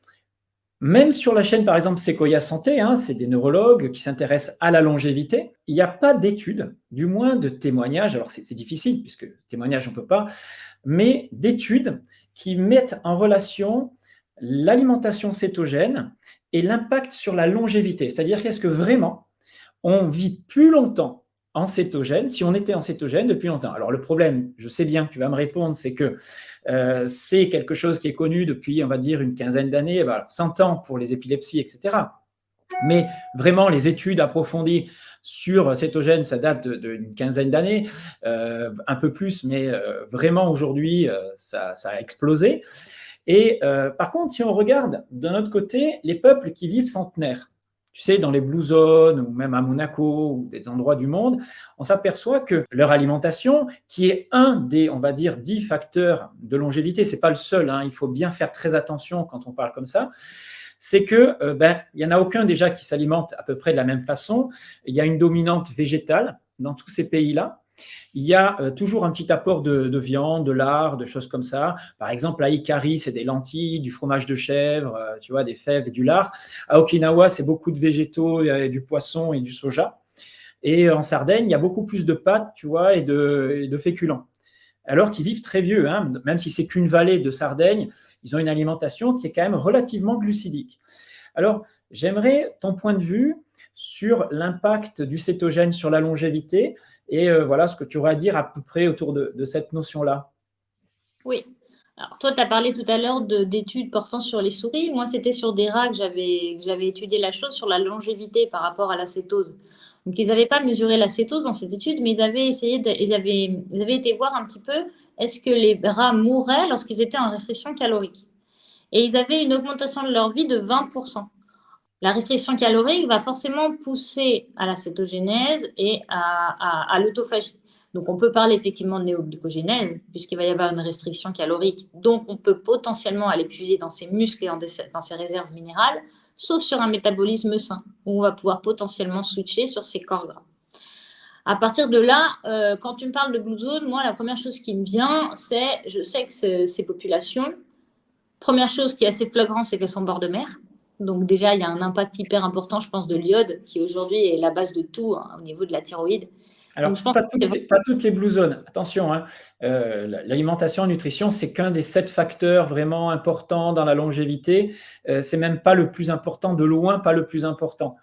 même sur la chaîne, par exemple, Sequoia Santé, hein, c'est des neurologues qui s'intéressent à la longévité. Il n'y a pas d'études, du moins de témoignages, alors c'est difficile, puisque témoignages, on ne peut pas, mais d'études qui mettent en relation l'alimentation cétogène et l'impact sur la longévité. C'est-à-dire qu'est-ce que vraiment on vit plus longtemps en cétogène si on était en cétogène depuis longtemps. Alors le problème, je sais bien que tu vas me répondre, c'est que c'est quelque chose qui est connu depuis, on va dire, une quinzaine d'années, 100 ans pour les épilepsies, etc. Mais vraiment, les études approfondies sur cétogène, ça date d'une quinzaine d'années, un peu plus, mais vraiment aujourd'hui, ça a explosé. Et par contre, si on regarde d'un autre côté, les peuples qui vivent centenaires, tu sais, dans les Blue Zones ou même à Monaco ou des endroits du monde, on s'aperçoit que leur alimentation, qui est un des, on va dire, 10 facteurs de longévité, c'est pas le seul, hein, il faut bien faire très attention quand on parle comme ça, c'est que il y en a aucun déjà qui s'alimente à peu près de la même façon. Il y a une dominante végétale dans tous ces pays-là. Il y a toujours un petit apport de viande, de lard, de choses comme ça. Par exemple, à Ikari, c'est des lentilles, du fromage de chèvre, tu vois, des fèves et du lard. À Okinawa, c'est beaucoup de végétaux, du poisson et du soja. Et en Sardaigne, il y a beaucoup plus de pâtes, tu vois, et de féculents. Alors qu'ils vivent très vieux, hein, même si c'est qu'une vallée de Sardaigne, ils ont une alimentation qui est quand même relativement glucidique. Alors, j'aimerais ton point de vue sur l'impact du cétogène sur la longévité et voilà ce que tu aurais à dire à peu près autour de cette notion-là. Oui. Alors, toi, tu as parlé tout à l'heure d'études portant sur les souris. Moi, c'était sur des rats que j'avais étudié la chose sur la longévité par rapport à la cétose. Donc, ils n'avaient pas mesuré la cétose dans cette étude, mais ils avaient ils avaient été voir un petit peu est-ce que les rats mouraient lorsqu'ils étaient en restriction calorique. Et ils avaient une augmentation de leur vie de 20%. La restriction calorique va forcément pousser à la cétogénèse et à l'autophagie. Donc, on peut parler effectivement de néoglycogénèse, puisqu'il va y avoir une restriction calorique. Donc, on peut potentiellement aller puiser dans ses muscles et dans ses réserves minérales, sauf sur un métabolisme sain, où on va pouvoir potentiellement switcher sur ses corps gras. À partir de là, quand tu me parles de Blue Zone, moi, la première chose qui me vient, c'est, je sais que ces populations, première chose qui est assez flagrante, c'est qu'elles sont bord de mer. Donc déjà, il y a un impact hyper important, je pense, de l'iode, qui aujourd'hui est la base de tout, hein, au niveau de la thyroïde. Alors, Donc, je pense pas toutes les Blue Zones, attention, hein, l'alimentation, la nutrition, c'est qu'un des 7 facteurs vraiment importants dans la longévité. C'est même pas le plus important, de loin pas le plus important.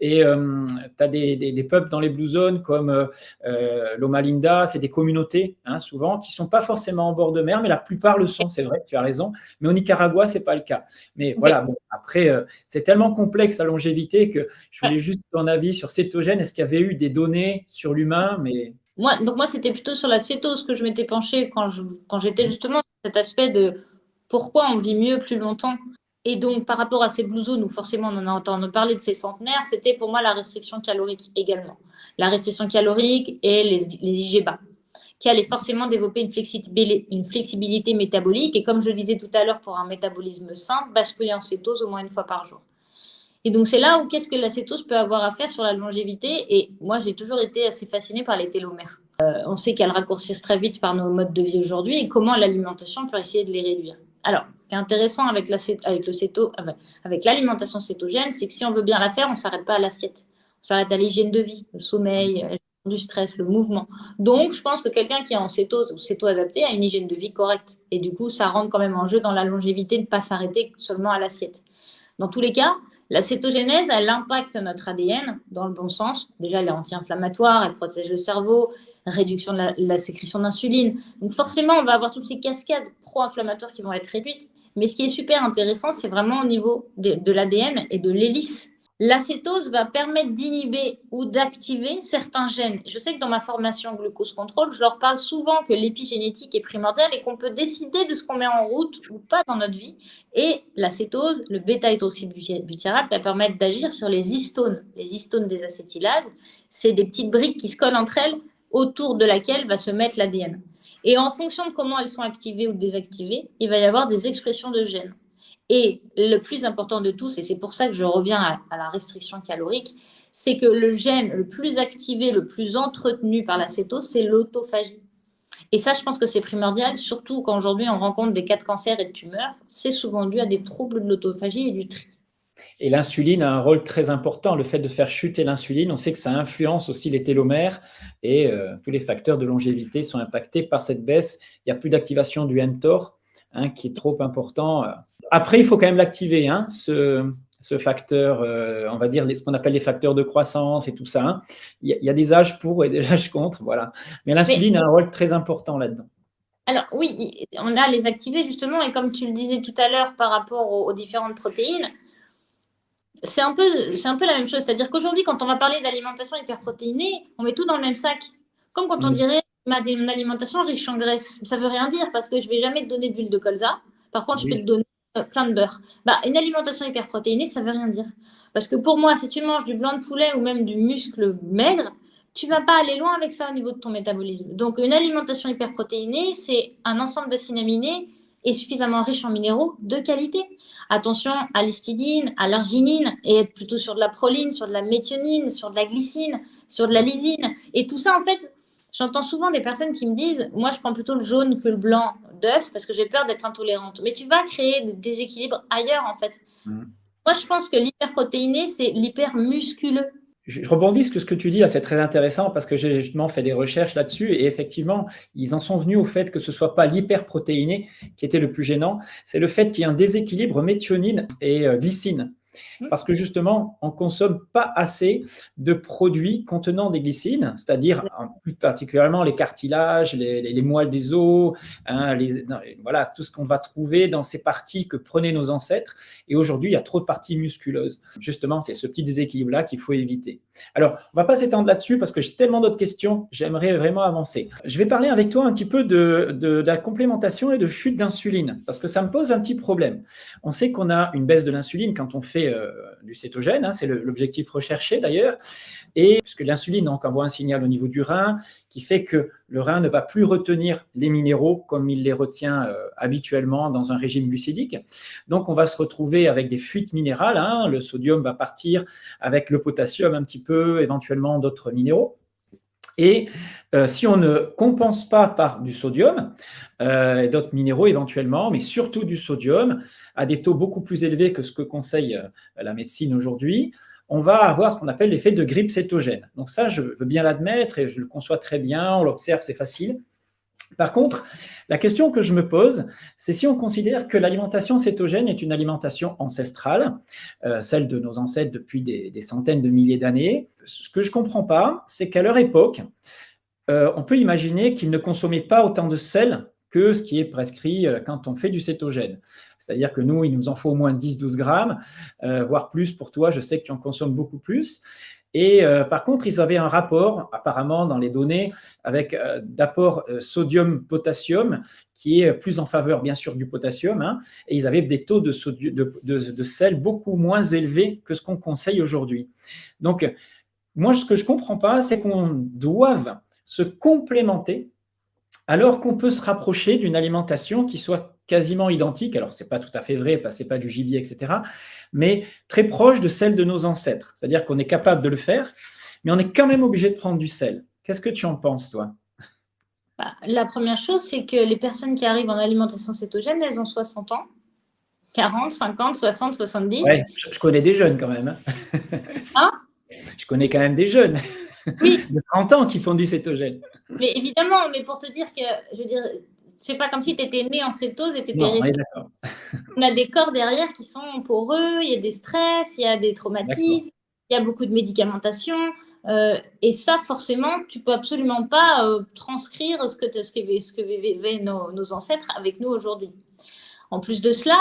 Et tu as des peuples dans les Blue Zones comme Loma Linda, c'est des communautés souvent qui ne sont pas forcément en bord de mer, mais la plupart le sont, c'est vrai, tu as raison. Mais au Nicaragua, ce n'est pas le cas. Mais voilà, bon, après, c'est tellement complexe la longévité que je voulais juste ton avis sur cétogène. Est-ce qu'il y avait eu des données sur l'humain Moi, c'était plutôt sur la cétose que je m'étais penchée quand j'étais justement sur cet aspect de pourquoi on vit mieux plus longtemps. Et donc, par rapport à ces Blue Zones où forcément on en a entendu parler de ces centenaires, c'était pour moi la restriction calorique également. La restriction calorique et les IGBA, qui allaient forcément développer une flexibilité métabolique. Et comme je le disais tout à l'heure, pour un métabolisme sain, basculer en cétose au moins une fois par jour. Et donc, c'est là où qu'est-ce que la cétose peut avoir à faire sur la longévité. Et moi, j'ai toujours été assez fascinée par les télomères. On sait qu'elles raccourcissent très vite par nos modes de vie aujourd'hui et comment l'alimentation peut essayer de les réduire. Alors, ce qui est intéressant avec l'alimentation cétogène, c'est que si on veut bien la faire, on ne s'arrête pas à l'assiette. On s'arrête à l'hygiène de vie, le sommeil, la gestion du stress, le mouvement. Donc, je pense que quelqu'un qui est en cétose ou céto-adapté a une hygiène de vie correcte. Et du coup, ça rentre quand même en jeu dans la longévité de ne pas s'arrêter seulement à l'assiette. Dans tous les cas, la cétogénèse, elle impacte notre ADN dans le bon sens. Déjà, elle est anti-inflammatoire, elle protège le cerveau, réduction de la sécrétion d'insuline. Donc forcément, on va avoir toutes ces cascades pro-inflammatoires qui vont être réduites. Mais ce qui est super intéressant, c'est vraiment au niveau de l'ADN et de l'hélice. L'acétose va permettre d'inhiber ou d'activer certains gènes. Je sais que dans ma formation glucose contrôle, je leur parle souvent que l'épigénétique est primordiale et qu'on peut décider de ce qu'on met en route ou pas dans notre vie. Et l'acétose, le bêta-hydroxybutyrate, va permettre d'agir sur les histones des acétylases. C'est des petites briques qui se collent entre elles autour de laquelle va se mettre l'ADN. Et en fonction de comment elles sont activées ou désactivées, il va y avoir des expressions de gènes. Et le plus important de tous, et c'est pour ça que je reviens à la restriction calorique, c'est que le gène le plus activé, le plus entretenu par la cétose, c'est l'autophagie. Et ça, je pense que c'est primordial, surtout quand aujourd'hui on rencontre des cas de cancer et de tumeurs. C'est souvent dû à des troubles de l'autophagie et du tri. Et l'insuline a un rôle très important. Le fait de faire chuter l'insuline, on sait que ça influence aussi les télomères et tous les facteurs de longévité sont impactés par cette baisse. Il n'y a plus d'activation du mTOR, qui est trop important. Après, il faut quand même l'activer, ce facteur, on va dire ce qu'on appelle les facteurs de croissance et tout ça. Il y a des âges pour et des âges contre, voilà. Mais l'insuline a un rôle très important là-dedans. Alors oui, on a les activés justement, et comme tu le disais tout à l'heure par rapport aux différentes protéines, c'est un peu la même chose. C'est-à-dire qu'aujourd'hui, quand on va parler d'alimentation hyperprotéinée, on met tout dans le même sac. Comme quand on dirait une alimentation riche en graisse. Ça ne veut rien dire parce que je ne vais jamais te donner d'huile de colza. Par contre, je peux te donner plein de beurre. Une alimentation hyperprotéinée, ça ne veut rien dire. Parce que pour moi, si tu manges du blanc de poulet ou même du muscle maigre, tu ne vas pas aller loin avec ça au niveau de ton métabolisme. Donc, une alimentation hyperprotéinée, c'est un ensemble d'acides aminés et suffisamment riche en minéraux de qualité. Attention à l'histidine, à l'arginine, et être plutôt sur de la proline, sur de la méthionine, sur de la glycine, sur de la lysine. Et tout ça, en fait, j'entends souvent des personnes qui me disent « Moi, je prends plutôt le jaune que le blanc d'œuf parce que j'ai peur d'être intolérante. » Mais tu vas créer des déséquilibres ailleurs, en fait. Moi, je pense que l'hyperprotéiné, c'est l'hypermusculeux. Je rebondis sur ce que tu dis, c'est très intéressant parce que j'ai justement fait des recherches là-dessus et effectivement, ils en sont venus au fait que ce ne soit pas l'hyperprotéiné qui était le plus gênant, c'est le fait qu'il y ait un déséquilibre méthionine et glycine. Parce que justement, on ne consomme pas assez de produits contenant des glycines, c'est-à-dire plus particulièrement les cartilages, les moelles des os, voilà, tout ce qu'on va trouver dans ces parties que prenaient nos ancêtres. Et aujourd'hui, il y a trop de parties musculeuses. Justement, c'est ce petit déséquilibre-là qu'il faut éviter. Alors, on ne va pas s'étendre là-dessus parce que j'ai tellement d'autres questions, j'aimerais vraiment avancer. Je vais parler avec toi un petit peu de la complémentation et de chute d'insuline, parce que ça me pose un petit problème. On sait qu'on a une baisse de l'insuline quand on fait du cétogène, c'est l'objectif recherché d'ailleurs, et puisque l'insuline envoie un signal au niveau du rein qui fait que le rein ne va plus retenir les minéraux comme il les retient habituellement dans un régime glucidique. Donc on va se retrouver avec des fuites minérales, le sodium va partir avec le potassium un petit peu, éventuellement d'autres minéraux. Et si on ne compense pas par du sodium et d'autres minéraux éventuellement, mais surtout du sodium, à des taux beaucoup plus élevés que ce que conseille la médecine aujourd'hui, on va avoir ce qu'on appelle l'effet de grippe cétogène. Donc ça, je veux bien l'admettre et je le conçois très bien, on l'observe, c'est facile. Par contre, la question que je me pose, c'est si on considère que l'alimentation cétogène est une alimentation ancestrale, celle de nos ancêtres depuis des centaines de milliers d'années. Ce que je ne comprends pas, c'est qu'à leur époque, on peut imaginer qu'ils ne consommaient pas autant de sel que ce qui est prescrit quand on fait du cétogène. C'est-à-dire que nous, il nous en faut au moins 10-12 grammes, voire plus pour toi, je sais que tu en consommes beaucoup plus. Et par contre, ils avaient un rapport, apparemment dans les données, avec d'apport sodium-potassium, qui est plus en faveur, bien sûr, du potassium, hein, et ils avaient des taux de sel beaucoup moins élevés que ce qu'on conseille aujourd'hui. Donc, moi, ce que je ne comprends pas, c'est qu'on doive se complémenter alors qu'on peut se rapprocher d'une alimentation qui soit quasiment identique. Alors, ce n'est pas tout à fait vrai, parce que ce n'est pas du gibier, etc., mais très proche de celle de nos ancêtres. C'est-à-dire qu'on est capable de le faire, mais on est quand même obligé de prendre du sel. Qu'est-ce que tu en penses, toi? La première chose, c'est que les personnes qui arrivent en alimentation cétogène, elles ont 60 ans, 40, 50, 60, 70. Ouais, je connais des jeunes quand même. Hein? Je connais quand même des jeunes Oui, de 30 ans qui font du cétogène. mais évidemment, mais pour te dire que, je veux dire, c'est pas comme si tu étais né en cétose et tu étais Non, on est resté. d'accord. On a des corps derrière qui sont poreux, il y a des stress, il y a des traumatismes, il y a beaucoup de médicamentation. Et ça, forcément, tu peux absolument pas transcrire ce que vivaient nos ancêtres avec nous aujourd'hui. En plus de cela,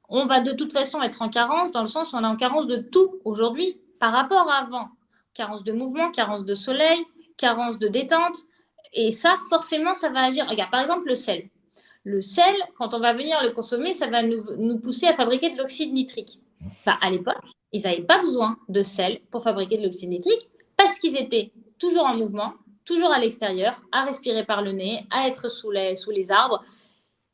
on va de toute façon être en carence, dans le sens où on est en carence de tout aujourd'hui par rapport à avant. Carence de mouvement, carence de soleil, carence de détente. Et ça, forcément, ça va agir. Regarde, par exemple, le sel. Le sel, quand on va venir le consommer, ça va nous pousser à fabriquer de l'oxyde nitrique. À l'époque, ils n'avaient pas besoin de sel pour fabriquer de l'oxyde nitrique parce qu'ils étaient toujours en mouvement, toujours à l'extérieur, à respirer par le nez, à être sous les arbres.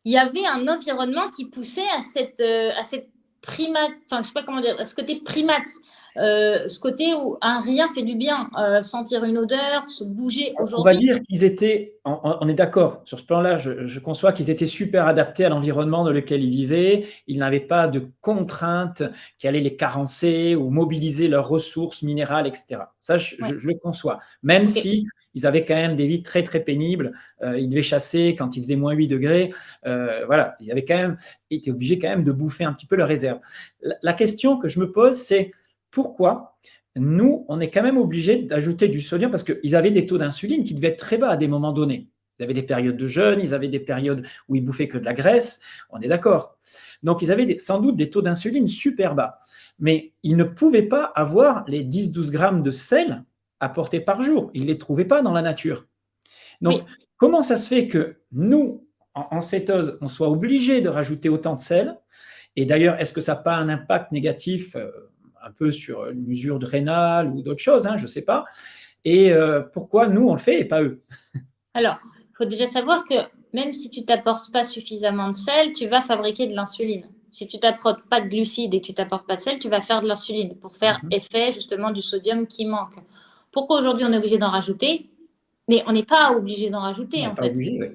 Il y avait un environnement qui poussait à cette primate, enfin, je sais pas comment dire, à ce côté primate, ce côté où un rien fait du bien, sentir une odeur, se bouger. On va Aujourd'hui, dire qu'ils étaient, on est d'accord, sur ce plan-là, je conçois qu'ils étaient super adaptés à l'environnement dans lequel ils vivaient. Ils n'avaient pas de contraintes qui allaient les carencer ou mobiliser leurs ressources minérales, etc. Ça, je le conçois. Même Ok. si ils avaient quand même des vies très, très pénibles. Ils devaient chasser quand il faisait moins 8 degrés. Voilà, ils avaient quand même été obligés quand même de bouffer un petit peu leur réserve. La question que je me pose, c'est pourquoi nous, on est quand même obligé d'ajouter du sodium parce qu'ils avaient des taux d'insuline qui devaient être très bas à des moments donnés. Ils avaient des périodes de jeûne, ils avaient des périodes où ils bouffaient que de la graisse, on est d'accord. Donc, ils avaient sans doute des taux d'insuline super bas. Mais ils ne pouvaient pas avoir les 10-12 grammes de sel apportés par jour. Ils ne les trouvaient pas dans la nature. Donc, Oui. comment ça se fait que nous, en cétose, on soit obligé de rajouter autant de sel? Et d'ailleurs, est-ce que ça n'a pas un impact négatif un peu sur une usure de rénale ou d'autres choses, hein, je ne sais pas. Et pourquoi nous, on le fait et pas eux? Alors, il faut déjà savoir que même si tu t'apportes pas suffisamment de sel, tu vas fabriquer de l'insuline. Si tu t'apportes pas de glucides et que tu t'apportes pas de sel, tu vas faire de l'insuline pour faire effet justement du sodium qui manque. Pourquoi aujourd'hui on est obligé d'en rajouter? Mais on n'est pas obligé d'en rajouter On en n'est pas fait. obligé, oui.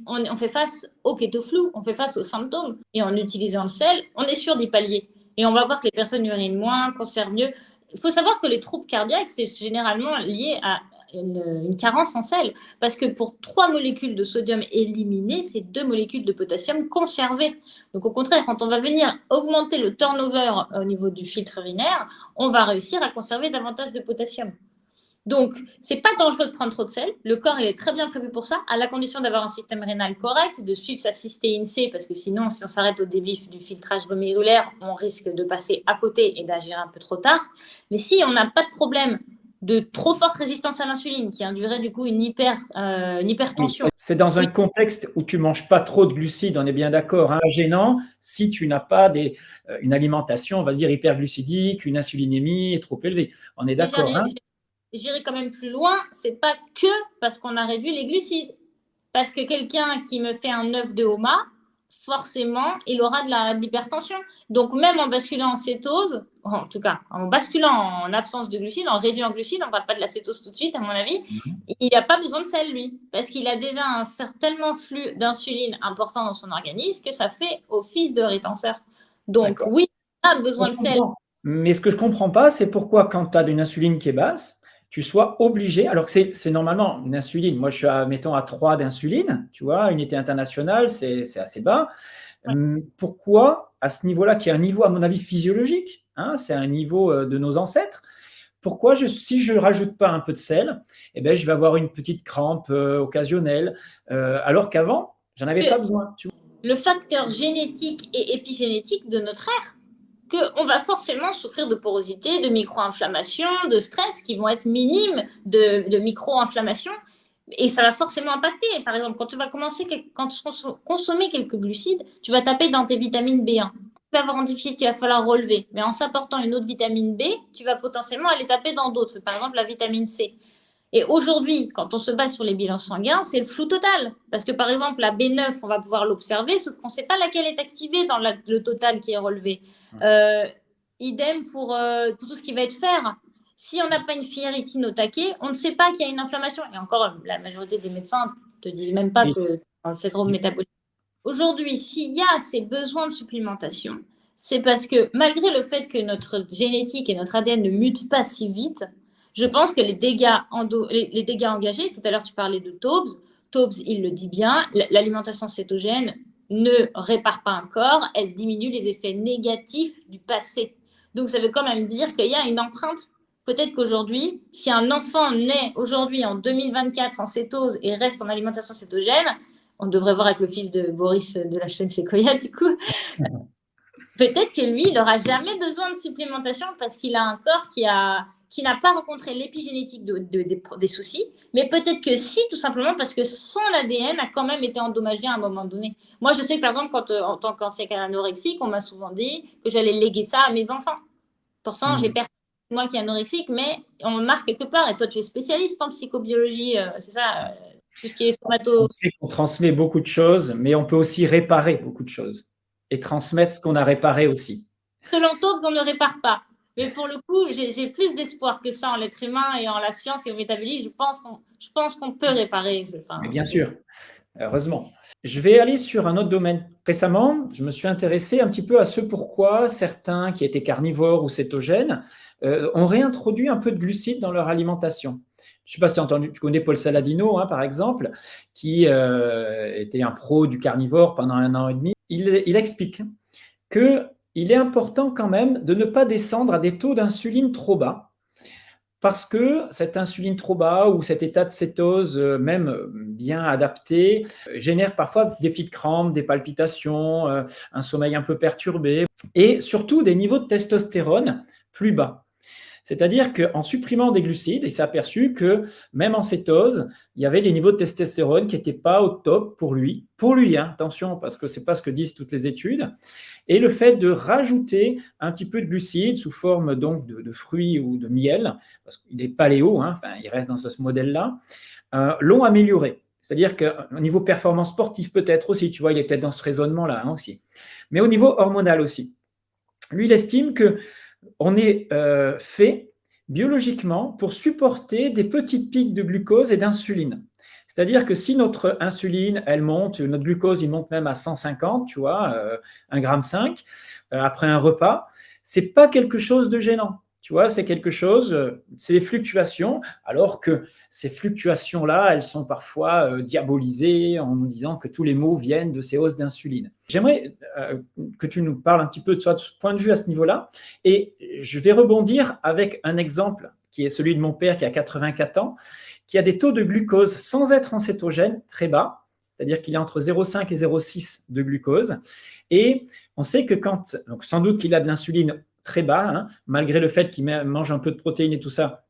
On fait face au kétoflou, on fait face aux symptômes. Et en utilisant le sel, on est sûr d'y pallier. Et on va voir que les personnes urinent moins, conservent mieux. Il faut savoir que les troubles cardiaques, c'est généralement lié à une carence en sel. Parce que pour 3 molécules de sodium éliminées, c'est 2 molécules de potassium conservées. Donc au contraire, quand on va venir augmenter le turnover au niveau du filtre urinaire, on va réussir à conserver davantage de potassium. Donc, c'est pas dangereux de prendre trop de sel. Le corps, il est très bien prévu pour ça, à la condition d'avoir un système rénal correct, de suivre sa cystéine C, parce que sinon, si on s'arrête au début du filtrage glomérulaire, on risque de passer à côté et d'agir un peu trop tard. Mais si on n'a pas de problème de trop forte résistance à l'insuline, qui induirait du coup une hypertension. Oui, c'est dans un contexte où tu ne manges pas trop de glucides, on est bien d'accord. Hein, gênant si tu n'as pas une alimentation, on va dire, hyperglucidique, une insulinémie trop élevée. On est d'accord. Hein? J'irai quand même plus loin, c'est pas que parce qu'on a réduit les glucides. Parce que quelqu'un qui me fait un œuf de homard, forcément, il aura de l'hypertension. Donc, même en basculant en cétose, en tout cas, en basculant en absence de glucides, en réduit en glucides, on ne parle pas de la cétose tout de suite, à mon avis, il n'a pas besoin de sel, lui, parce qu'il a déjà un tellement flux d'insuline important dans son organisme que ça fait office de rétenseur. Donc, oui, on a besoin de sel. Mais ce que je ne comprends pas, c'est pourquoi, quand tu as une insuline qui est basse, tu sois obligé, alors que c'est normalement une insuline. Moi, je suis, mettons, à 3 d'insuline, tu vois, unité internationale, c'est assez bas. Ouais. Pourquoi, à ce niveau-là, qui est un niveau, à mon avis, physiologique, hein, c'est un niveau de nos ancêtres, pourquoi, si je ne rajoute pas un peu de sel, eh ben, je vais avoir une petite crampe occasionnelle, alors qu'avant, j'en avais pas besoin. Tu vois. Le facteur génétique et épigénétique de notre ère, qu'on va forcément souffrir de porosité, de micro-inflammation, de stress qui vont être minimes, de micro-inflammation. Et ça va forcément impacter. Par exemple, quand tu vas consommer quelques glucides, tu vas taper dans tes vitamines B1. Tu vas avoir un déficit qu'il va falloir relever. Mais en s'apportant une autre vitamine B, tu vas potentiellement aller taper dans d'autres. Par exemple, la vitamine C. Et aujourd'hui, quand on se base sur les bilans sanguins, c'est le flou total. Parce que par exemple, la B9, on va pouvoir l'observer, sauf qu'on ne sait pas laquelle est activée dans le total qui est relevé. Idem pour tout ce qui va être fer. Si on n'a pas une ferritine au taquet, on ne sait pas qu'il y a une inflammation. Et encore, la majorité des médecins ne te disent même pas que c'est trop métabolique. Aujourd'hui, s'il y a ces besoins de supplémentation, c'est parce que malgré le fait que notre génétique et notre ADN ne mutent pas si vite, je pense que les dégâts engagés, tout à l'heure tu parlais de Taubes, il le dit bien, l'alimentation cétogène ne répare pas un corps, elle diminue les effets négatifs du passé. Donc ça veut quand même dire qu'il y a une empreinte. Peut-être qu'aujourd'hui, si un enfant naît aujourd'hui en 2024 en cétose et reste en alimentation cétogène, on devrait voir avec le fils de Boris de la chaîne Sequoia, du coup. Peut-être que lui, il n'aura jamais besoin de supplémentation parce qu'il a un corps qui n'a pas rencontré l'épigénétique des soucis, mais peut-être que si, tout simplement parce que son ADN a quand même été endommagé à un moment donné. Moi, je sais que, par exemple, en tant qu'ancien anorexique, on m'a souvent dit que j'allais léguer ça à mes enfants. Pourtant, j'ai personne, moi qui est anorexique, mais on me marque quelque part. Et toi, tu es spécialiste en psychobiologie, c'est ça, tout ce qui est somato. On sait qu'on transmet beaucoup de choses, mais on peut aussi réparer beaucoup de choses et transmettre ce qu'on a réparé aussi. Selon Taubes, on ne répare pas. Mais pour le coup, j'ai plus d'espoir que ça en l'être humain et en la science et au métabolisme. Je pense qu'on peut réparer. Mais bien sûr, heureusement. Je vais aller sur un autre domaine. Récemment, je me suis intéressé un petit peu à ce pourquoi certains qui étaient carnivores ou cétogènes ont réintroduit un peu de glucides dans leur alimentation. Je ne sais pas si tu as entendu, tu connais Paul Saladino, hein, par exemple, qui était un pro du carnivore pendant 1 an et demi. Il explique qu'il est important quand même de ne pas descendre à des taux d'insuline trop bas, parce que cette insuline trop bas ou cet état de cétose, même bien adapté, génère parfois des petites crampes, des palpitations, un sommeil un peu perturbé et surtout des niveaux de testostérone plus bas. C'est-à-dire qu'en supprimant des glucides, il s'est aperçu que même en cétose, il y avait des niveaux de testostérone qui n'étaient pas au top pour lui. Pour lui, hein, attention, parce que ce n'est pas ce que disent toutes les études. Et le fait de rajouter un petit peu de glucides sous forme donc de fruits ou de miel, parce qu'il est paléo, hein, enfin, il reste dans ce modèle-là, l'ont amélioré. C'est-à-dire qu'au niveau performance sportive, peut-être aussi, tu vois, il est peut-être dans ce raisonnement-là hein, aussi. Mais au niveau hormonal aussi. Lui, il estime qu'on est fait biologiquement pour supporter des petites pics de glucose et d'insuline. C'est-à-dire que si notre insuline, elle monte, notre glucose, il monte même à 150, tu vois, 1,5 g après un repas, c'est pas quelque chose de gênant. Tu vois, c'est quelque chose, c'est des fluctuations, alors que ces fluctuations-là, elles sont parfois diabolisées en nous disant que tous les maux viennent de ces hausses d'insuline. J'aimerais que tu nous parles un petit peu de toi, de ce point de vue à ce niveau-là, et je vais rebondir avec un exemple qui est celui de mon père qui a 84 ans, qui a des taux de glucose sans être en cétogène très bas, c'est-à-dire qu'il est entre 0,5 et 0,6 de glucose. Et on sait que donc sans doute qu'il a de l'insuline très bas, hein, malgré le fait qu'il mange un peu de protéines et tout ça,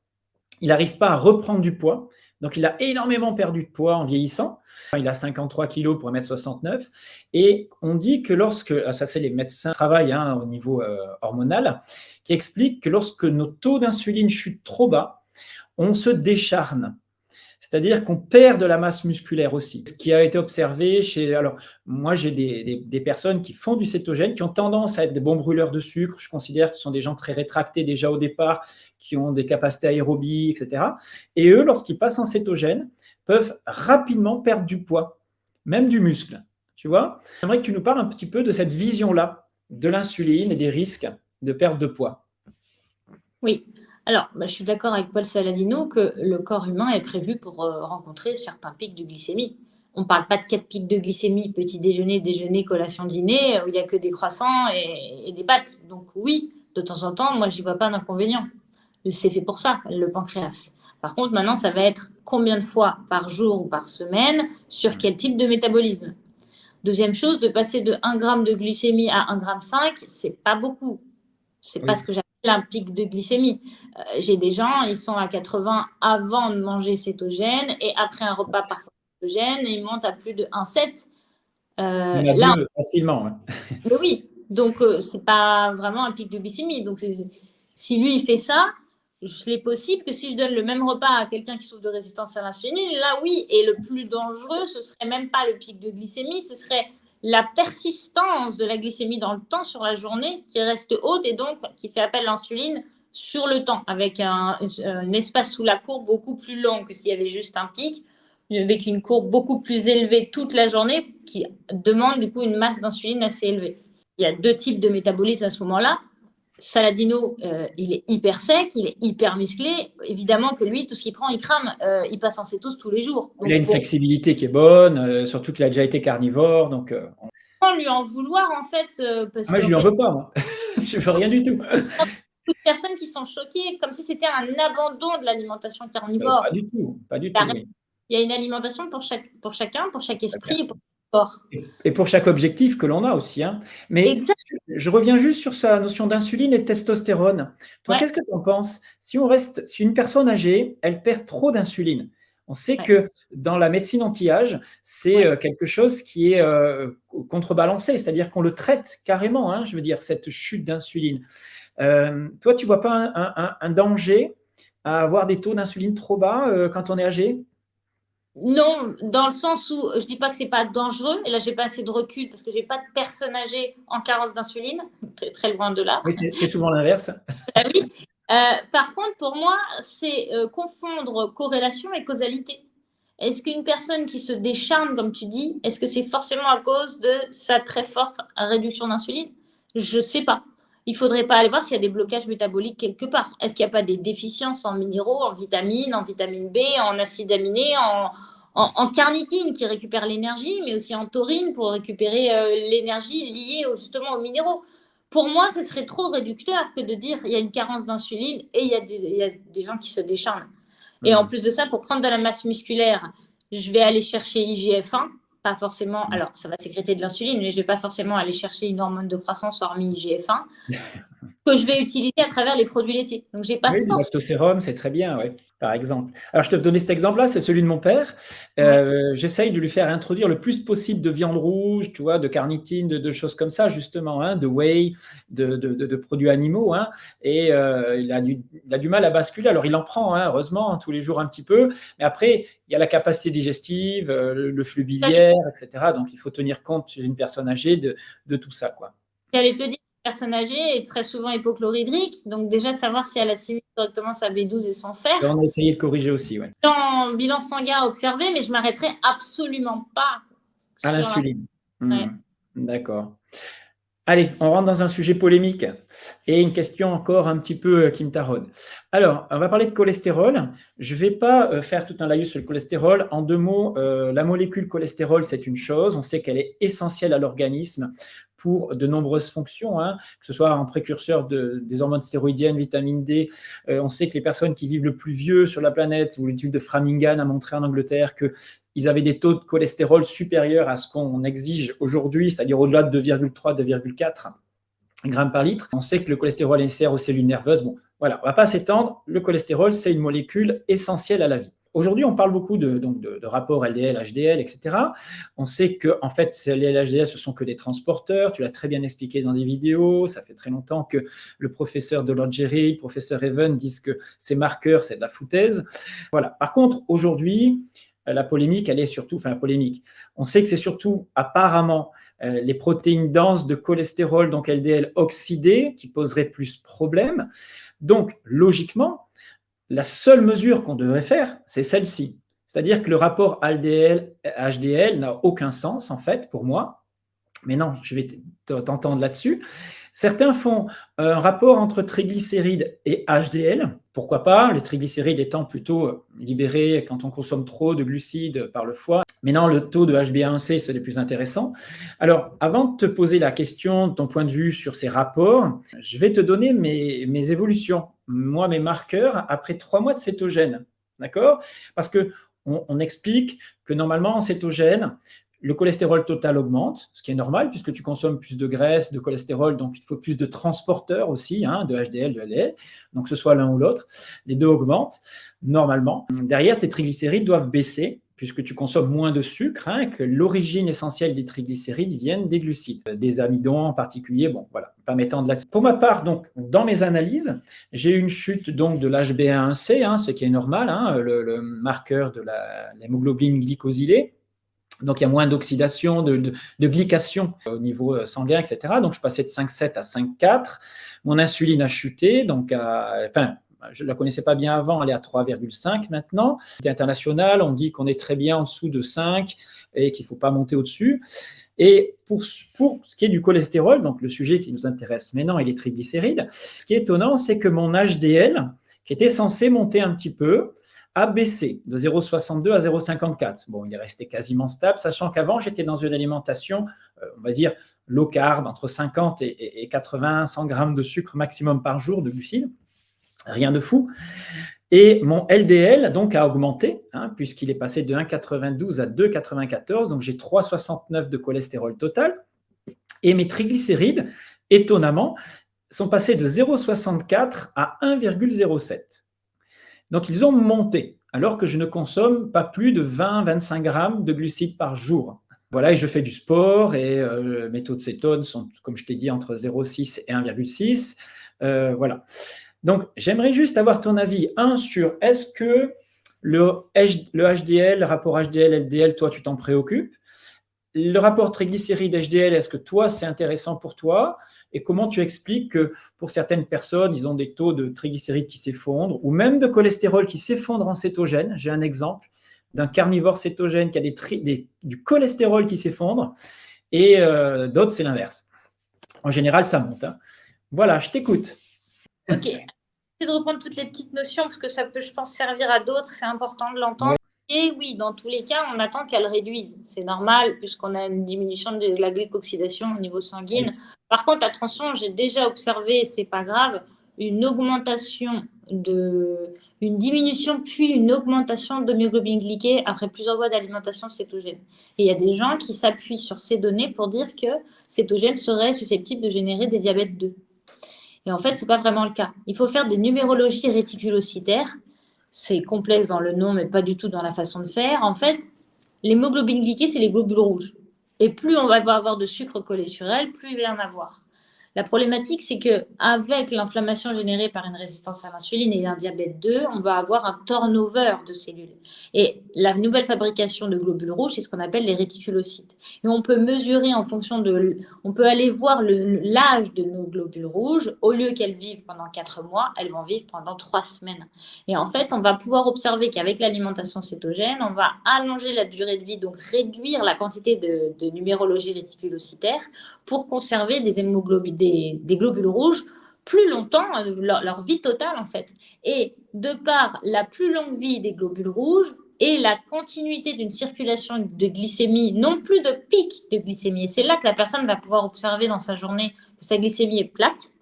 il n'arrive pas à reprendre du poids. Donc, il a énormément perdu de poids en vieillissant. Il a 53 kilos pour 1,69 m. Et on dit que ça c'est les médecins qui travaillent hein, au niveau hormonal, qui expliquent que lorsque nos taux d'insuline chutent trop bas, on se décharne. C'est-à-dire qu'on perd de la masse musculaire aussi. Ce qui a été observé alors, moi, j'ai des personnes qui font du cétogène, qui ont tendance à être des bons brûleurs de sucre. Je considère que ce sont des gens très rétractés déjà au départ, qui ont des capacités aérobies, etc. Et eux, lorsqu'ils passent en cétogène, peuvent rapidement perdre du poids, même du muscle. Tu vois ? J'aimerais que tu nous parles un petit peu de cette vision-là, de l'insuline et des risques de perte de poids. Oui. Alors, je suis d'accord avec Paul Saladino que le corps humain est prévu pour rencontrer certains pics de glycémie. On ne parle pas de 4 pics de glycémie, petit déjeuner, déjeuner, collation, dîner, où il n'y a que des croissants et des pâtes. Donc oui, de temps en temps, moi, je n'y vois pas d'inconvénient. C'est fait pour ça, le pancréas. Par contre, maintenant, ça va être combien de fois par jour ou par semaine, sur quel type de métabolisme. Deuxième chose, de passer de 1 gramme de glycémie à 1,5 g, c'est pas beaucoup. C'est pas Oui. ce que j'appelle un pic de glycémie. J'ai des gens, ils sont à 80 avant de manger cétogène et après un repas parfois cétogène, ils montent à plus de 1,7. Il y en a Là, deux facilement. Hein. mais oui, donc c'est pas vraiment un pic de glycémie. Donc si lui il fait ça, il est possible que si je donne le même repas à quelqu'un qui souffre de résistance à l'insuline, là oui, et le plus dangereux, ce serait même pas le pic de glycémie, ce serait la persistance de la glycémie dans le temps sur la journée qui reste haute et donc qui fait appel à l'insuline sur le temps, avec un espace sous la courbe beaucoup plus long que s'il y avait juste un pic, avec une courbe beaucoup plus élevée toute la journée qui demande du coup une masse d'insuline assez élevée. Il y a 2 types de métabolisme à ce moment-là. Saladino, il est hyper sec, il est hyper musclé. Évidemment que lui, tout ce qu'il prend, il crame. Il passe en cétose tous les jours. Donc, Il a une flexibilité qui est bonne, surtout qu'il a déjà été carnivore. Donc, on lui en vouloir, en fait, parce moi, je qu'en lui en fait, veux pas, moi. Je veux rien du tout. beaucoup de personnes qui sont choquées, comme si c'était un abandon de l'alimentation carnivore. Pas du tout, pas du tout. Oui. Il y a une alimentation pour chacun, pour chaque esprit et D'accord. pour chaque corps. Et pour chaque objectif que l'on a aussi. Hein. Mais Exact. je reviens juste sur sa notion d'insuline et de testostérone. Toi, Ouais. qu'est-ce que tu en penses? Si une personne âgée, elle perd trop d'insuline, on sait Ouais. que dans la médecine anti-âge, c'est Ouais. quelque chose qui est contrebalancé, c'est-à-dire qu'on le traite carrément, hein, je veux dire, cette chute d'insuline. Toi, tu ne vois pas un danger à avoir des taux d'insuline trop bas quand on est âgé? Non, dans le sens où je dis pas que c'est pas dangereux, et là j'ai pas assez de recul parce que j'ai pas de personnes âgées en carence d'insuline, très, très loin de là. Oui, c'est souvent l'inverse. Ah oui. Par contre, pour moi, c'est confondre corrélation et causalité. Est-ce qu'une personne qui se décharne, comme tu dis, est-ce que c'est forcément à cause de sa très forte réduction d'insuline? Je ne sais pas. Il ne faudrait pas aller voir s'il y a des blocages métaboliques quelque part. Est-ce qu'il n'y a pas des déficiences en minéraux, en vitamine B, en acides aminés, en carnitine qui récupère l'énergie, mais aussi en taurine pour récupérer l'énergie liée justement aux minéraux? Pour moi, ce serait trop réducteur que de dire il y a une carence d'insuline et il y a des gens qui se décharnent. Et en plus de ça, pour prendre de la masse musculaire, je vais aller chercher IGF-1, pas forcément, alors ça va sécréter de l'insuline, mais je ne vais pas forcément aller chercher une hormone de croissance hormis IGF-1, que je vais utiliser à travers les produits laitiers. Donc, j'ai pas Oui, du forcément. lactosérum, c'est très bien, ouais, par exemple. Alors, je te donner cet exemple-là, c'est celui de mon père. Ouais. J'essaye de lui faire introduire le plus possible de viande rouge, tu vois, de carnitine, de choses comme ça, justement, hein, de whey, de produits animaux. Hein, et il a du mal à basculer. Alors, il en prend, hein, heureusement, tous les jours un petit peu. Mais après, il y a la capacité digestive, le flux biliaire, etc. Donc, il faut tenir compte chez une personne âgée de tout ça, quoi. J'allais te dire, une personne âgée est très souvent hypochlorhydrique, donc déjà savoir si elle assimile correctement sa B12 et son fer. Et on a essayé de corriger aussi, ouais. Bilan sanguin observé, mais je m'arrêterai absolument pas À sur l'insuline. Ouais. D'accord. Allez, on rentre dans un sujet polémique et une question encore un petit peu qui me taraude. Alors, on va parler de cholestérol. Je ne vais pas faire tout un laïus sur le cholestérol. En 2 mots, la molécule cholestérol, c'est une chose. On sait qu'elle est essentielle à l'organisme pour de nombreuses fonctions, hein, que ce soit en précurseur des hormones stéroïdiennes, vitamine D. On sait que les personnes qui vivent le plus vieux sur la planète, ou l'étude de Framingham a montré en Angleterre que ils avaient des taux de cholestérol supérieurs à ce qu'on exige aujourd'hui, c'est-à-dire au-delà de 2,3, 2,4 grammes par litre. On sait que le cholestérol est nécessaire aux cellules nerveuses. Bon, voilà, on ne va pas s'étendre. Le cholestérol, c'est une molécule essentielle à la vie. Aujourd'hui, on parle beaucoup de rapports LDL, HDL, etc. On sait que, en fait, les HDL, ce sont que des transporteurs. Tu l'as très bien expliqué dans des vidéos. Ça fait très longtemps que le professeur Dologeri, le professeur Even disent que ces marqueurs, c'est de la foutaise. Voilà. Par contre, aujourd'hui, la polémique, elle est surtout, enfin la polémique, on sait que c'est surtout apparemment les protéines denses de cholestérol, donc LDL oxydé, qui poseraient plus problème. Donc, logiquement, la seule mesure qu'on devrait faire, c'est celle-ci. C'est-à-dire que le rapport LDL-HDL n'a aucun sens, en fait, pour moi. Mais non, je vais t'entendre là-dessus. Certains font un rapport entre triglycérides et HDL. Pourquoi pas, les triglycérides étant plutôt libérés quand on consomme trop de glucides par le foie. Mais non, le taux de HbA1c, c'est le plus intéressant. Alors, avant de te poser la question de ton point de vue sur ces rapports, je vais te donner mes évolutions, moi, mes marqueurs après 3 mois de cétogène. D'accord? Parce qu'on explique que normalement, en cétogène, le cholestérol total augmente, ce qui est normal puisque tu consommes plus de graisse, de cholestérol, donc il faut plus de transporteurs aussi, hein, de HDL, de LDL, donc que ce soit l'un ou l'autre. Les deux augmentent normalement. Derrière, tes triglycérides doivent baisser puisque tu consommes moins de sucre, hein, que l'origine essentielle des triglycérides viennent des glucides, des amidons en particulier. Bon, voilà, pas m'étendre là-dessus. Pour ma part, donc, dans mes analyses, j'ai eu une chute donc de l'HbA1c, hein, ce qui est normal, hein, le marqueur de l'hémoglobine glycosylée. Donc, il y a moins d'oxydation, de glycation au niveau sanguin, etc. Donc, je passais de 5,7 à 5,4. Mon insuline a chuté, donc je ne la connaissais pas bien avant, elle est à 3,5 maintenant. C'est international, on dit qu'on est très bien en dessous de 5 et qu'il ne faut pas monter au-dessus. Et pour ce qui est du cholestérol, donc le sujet qui nous intéresse maintenant et les triglycérides, ce qui est étonnant, c'est que mon HDL, qui était censé monter un petit peu, a baissé de 0,62 à 0,54. Bon, il est resté quasiment stable, sachant qu'avant, j'étais dans une alimentation, on va dire, low carb, entre 50 et 80, 100 grammes de sucre maximum par jour de glucides. Rien de fou. Et mon LDL donc a augmenté, hein, puisqu'il est passé de 1,92 à 2,94, donc j'ai 3,69 de cholestérol total. Et mes triglycérides, étonnamment, sont passés de 0,64 à 1,07. Donc, ils ont monté, alors que je ne consomme pas plus de 20-25 grammes de glucides par jour. Voilà, et je fais du sport et mes taux de cétone sont, comme je t'ai dit, entre 0,6 et 1,6. Voilà. Donc, j'aimerais juste avoir ton avis, sur est-ce que le HDL, le rapport HDL-LDL, toi, tu t'en préoccupes? Le rapport triglycérides-HDL, est-ce que toi, c'est intéressant pour toi? Et comment tu expliques que pour certaines personnes, ils ont des taux de triglycérides qui s'effondrent ou même de cholestérol qui s'effondrent en cétogène? J'ai un exemple d'un carnivore cétogène qui a du cholestérol qui s'effondre et d'autres, c'est l'inverse. En général, ça monte, hein. Voilà, je t'écoute. Ok. J'essaie de reprendre toutes les petites notions parce que ça peut, je pense, servir à d'autres. C'est important de l'entendre. Ouais. Et oui, dans tous les cas, on attend qu'elle réduise. C'est normal puisqu'on a une diminution de la glycoxydation au niveau sanguin. Oui. Par contre, attention, j'ai déjà observé, c'est pas grave, une diminution puis une augmentation d'hémoglobine glyquée après plusieurs mois d'alimentation cétogène. Et il y a des gens qui s'appuient sur ces données pour dire que cétogène serait susceptible de générer des diabètes 2. Et en fait, ce n'est pas vraiment le cas. Il faut faire des numérologies réticulocytaires. C'est complexe dans le nom, mais pas du tout dans la façon de faire. En fait, l'hémoglobine glyquée, c'est les globules rouges. Et plus on va avoir de sucre collé sur elle, plus il va y en avoir. La problématique, c'est qu'avec l'inflammation générée par une résistance à l'insuline et un diabète 2, on va avoir un turnover de cellules. Et la nouvelle fabrication de globules rouges, c'est ce qu'on appelle les réticulocytes. Et on peut mesurer en fonction on peut aller voir l'âge de nos globules rouges. Au lieu qu'elles vivent pendant 4 mois, elles vont vivre pendant 3 semaines. Et en fait, on va pouvoir observer qu'avec l'alimentation cétogène, on va allonger la durée de vie, donc réduire la quantité de numérologie réticulocytaire pour conserver des hémoglobines, des globules rouges plus longtemps, leur vie totale en fait. Et de par la plus longue vie des globules rouges et la continuité d'une circulation de glycémie, non plus de pic de glycémie, et c'est là que la personne va pouvoir observer dans sa journée que sa glycémie est plate.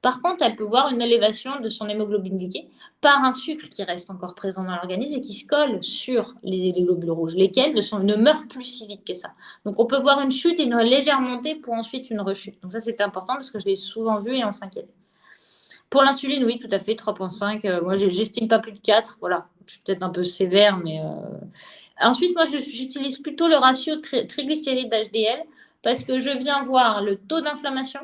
Par contre, elle peut voir une élévation de son hémoglobine glyquée par un sucre qui reste encore présent dans l'organisme et qui se colle sur les globules rouges, lesquels ne meurent plus si vite que ça. Donc, on peut voir une chute et une légère montée pour ensuite une rechute. Donc, ça, c'est important parce que je l'ai souvent vu et on s'inquiète. Pour l'insuline, oui, tout à fait, 3,5. Moi, j'estime pas plus de 4. Voilà, je suis peut-être un peu sévère, mais... Ensuite, moi, j'utilise plutôt le ratio triglycérides-HDL parce que je viens voir le taux d'inflammation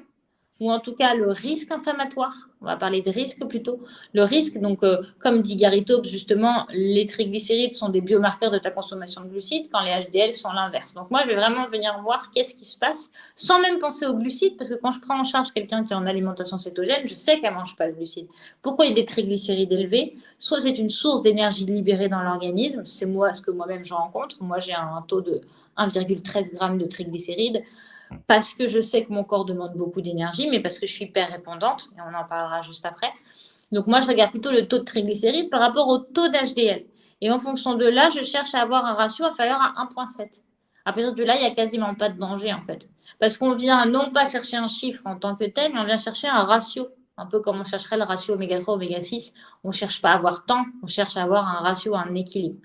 ou en tout cas le risque inflammatoire. On va parler de risque plutôt. Le risque, donc, comme dit Gary Taubes, justement, les triglycérides sont des biomarqueurs de ta consommation de glucides, quand les HDL sont l'inverse. Donc, moi, je vais vraiment venir voir qu'est-ce qui se passe, sans même penser aux glucides, parce que quand je prends en charge quelqu'un qui est en alimentation cétogène, je sais qu'elle ne mange pas de glucides. Pourquoi il y a des triglycérides élevés? Soit c'est une source d'énergie libérée dans l'organisme, c'est ce que moi-même je rencontre. Moi, j'ai un taux de 1,13 g de triglycérides. parce que je sais que mon corps demande beaucoup d'énergie, mais parce que je suis hyper répondante, et on en parlera juste après. Donc moi, je regarde plutôt le taux de triglycérides par rapport au taux d'HDL. Et en fonction de là, je cherche à avoir un ratio inférieur à 1,7. À partir de là, il n'y a quasiment pas de danger en fait. Parce qu'on vient non pas chercher un chiffre en tant que tel, mais on vient chercher un ratio. Un peu comme on chercherait le ratio oméga 3, oméga 6. On ne cherche pas à avoir tant, on cherche à avoir un ratio, un équilibre.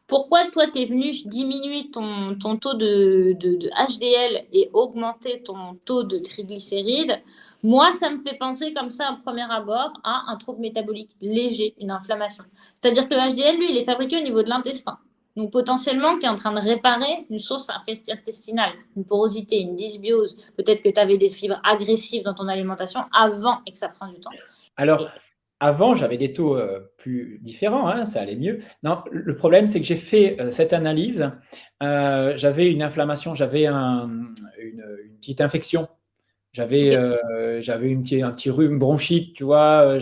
Pourquoi toi, tu es venu diminuer ton taux de HDL et augmenter ton taux de triglycérides? Moi, ça me fait penser comme ça, à premier abord, à un trouble métabolique léger, une inflammation. C'est-à-dire que le HDL, lui, il est fabriqué au niveau de l'intestin. Donc, potentiellement, tu es en train de réparer une source intestinale, une porosité, une dysbiose. Peut-être que tu avais des fibres agressives dans ton alimentation avant et que ça prend du temps. Alors, Et avant, j'avais des taux plus différents, hein, ça allait mieux. Non, le problème, c'est que j'ai fait cette analyse. J'avais une inflammation, j'avais une petite infection. J'avais ok, un petit rhume bronchite, tu vois.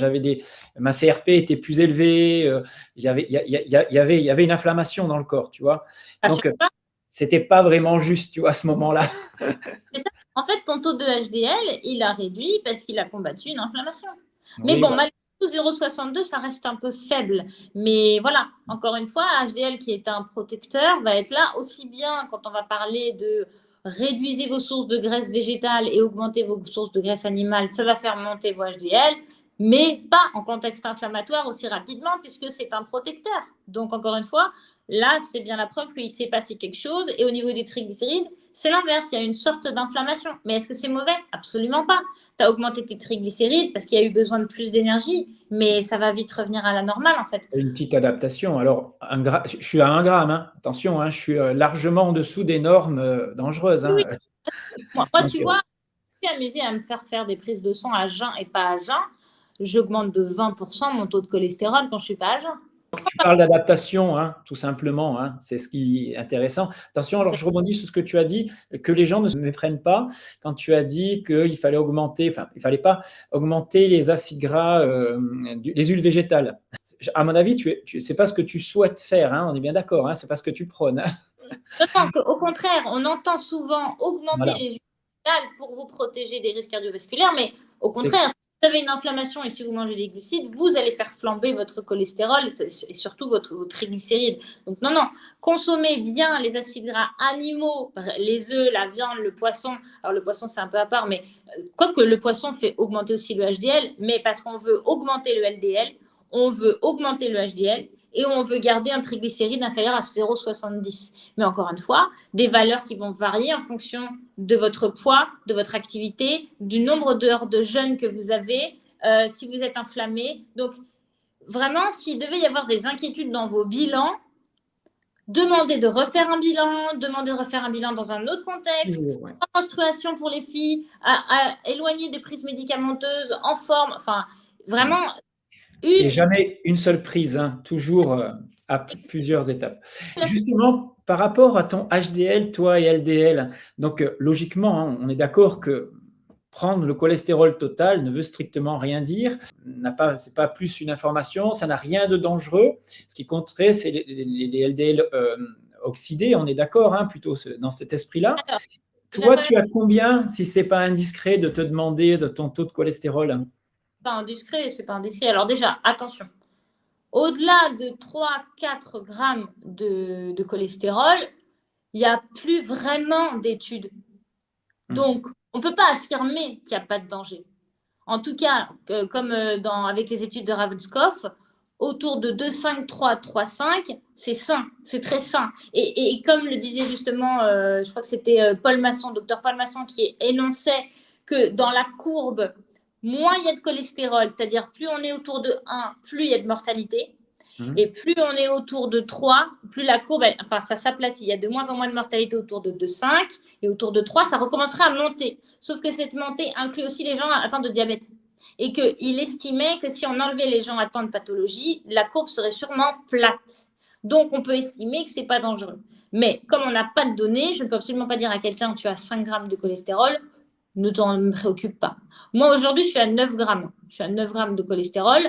Ma CRP était plus élevée. Il y avait une inflammation dans le corps, tu vois. à chaque Donc, fois, c'était pas vraiment juste, tu vois, à ce moment-là. c'est ça. En fait, ton taux de HDL, il a réduit parce qu'il a combattu une inflammation. Mais Oui, bon, voilà. malgré tout, 0,62, ça reste un peu faible. Mais voilà, encore une fois, HDL qui est un protecteur va être là aussi bien quand on va parler de réduisez vos sources de graisse végétale et augmentez vos sources de graisse animale, ça va faire monter vos HDL, mais pas en contexte inflammatoire aussi rapidement puisque c'est un protecteur. Donc encore une fois, là, c'est bien la preuve qu'il s'est passé quelque chose. Et au niveau des triglycérides, c'est l'inverse. Il y a une sorte d'inflammation. Mais est-ce que c'est mauvais? Absolument pas. Tu as augmenté tes triglycérides parce qu'il y a eu besoin de plus d'énergie, mais ça va vite revenir à la normale en fait. Une petite adaptation. Alors, je suis à 1 gramme, hein. Attention, hein, je suis largement en dessous des normes dangereuses, Oui, hein. oui. Moi, Donc, tu vois, je suis amusée à me faire faire des prises de sang à jeun et pas à jeun. J'augmente de 20% mon taux de cholestérol quand je ne suis pas à jeun. tu parles d'adaptation, hein, tout simplement, hein, c'est ce qui est intéressant. Attention, alors je rebondis sur ce que tu as dit, que les gens ne se méprennent pas quand tu as dit qu'il fallait augmenter, enfin, il fallait pas augmenter les acides gras, les huiles végétales. À mon avis, c'est pas ce que tu souhaites faire, hein, on est bien d'accord, hein, c'est pas ce que tu prônes, hein. Non, au contraire, on entend souvent augmenter Voilà, les huiles végétales pour vous protéger des risques cardiovasculaires, mais au c'est contraire, si vous avez une inflammation et si vous mangez des glucides, vous allez faire flamber votre cholestérol et surtout vos triglycérides. Donc non, non, consommez bien les acides gras animaux, les œufs, la viande, le poisson. Alors le poisson, c'est un peu à part, mais quoique le poisson fait augmenter aussi le HDL, mais parce qu'on veut augmenter le LDL, on veut augmenter le HDL et on veut garder un triglycéride inférieur à 0,70. Mais encore une fois, des valeurs qui vont varier en fonction de votre poids, de votre activité, du nombre d'heures de jeûne que vous avez, si vous êtes inflammé. Donc, vraiment, s'il devait y avoir des inquiétudes dans vos bilans, demandez de refaire un bilan, demandez de refaire un bilan dans un autre contexte, toujours, ouais. menstruation pour les filles, à éloigner des prises médicamenteuses, en forme, enfin, Ouais. vraiment, Et une jamais une seule prise, hein, toujours à plusieurs étapes. Justement, par rapport à ton HDL, toi et LDL, donc logiquement, hein, on est d'accord que prendre le cholestérol total ne veut strictement rien dire, c'est pas plus une information, ça n'a rien de dangereux. Ce qui compterait, c'est les LDL oxydés, on est d'accord, hein, plutôt dans cet esprit-là. Alors, il va Toi, falloir tu as combien, si c'est pas indiscret, de te demander de ton taux de cholestérol? pas indiscret, c'est pas indiscret. Alors déjà, attention, au-delà de 3-4 grammes de cholestérol, il n'y a plus vraiment d'études. Donc, on ne peut pas affirmer qu'il n'y a pas de danger. En tout cas, comme avec les études de Ravenscoff, autour de 2,5, 3, 3,5, c'est sain, c'est très sain. Et comme le disait justement, je crois que c'était Paul Masson, docteur Paul Masson, qui énonçait que dans la courbe, moins il y a de cholestérol, c'est-à-dire plus on est autour de 1, plus il y a de mortalité. Et plus on est autour de 3, plus la courbe, ça s'aplatit. Il y a de moins en moins de mortalité autour de 2,5 et autour de 3, ça recommencera à monter. Sauf que cette montée inclut aussi les gens atteints de diabète. Et qu'il estimait que si on enlevait les gens atteints de pathologie, la courbe serait sûrement plate. Donc, on peut estimer que ce n'est pas dangereux. Mais comme on n'a pas de données, je ne peux absolument pas dire à quelqu'un tu as 5 grammes de cholestérol, ne t'en préoccupe pas. Moi, aujourd'hui, je suis à 9 grammes. Je suis à 9 grammes de cholestérol.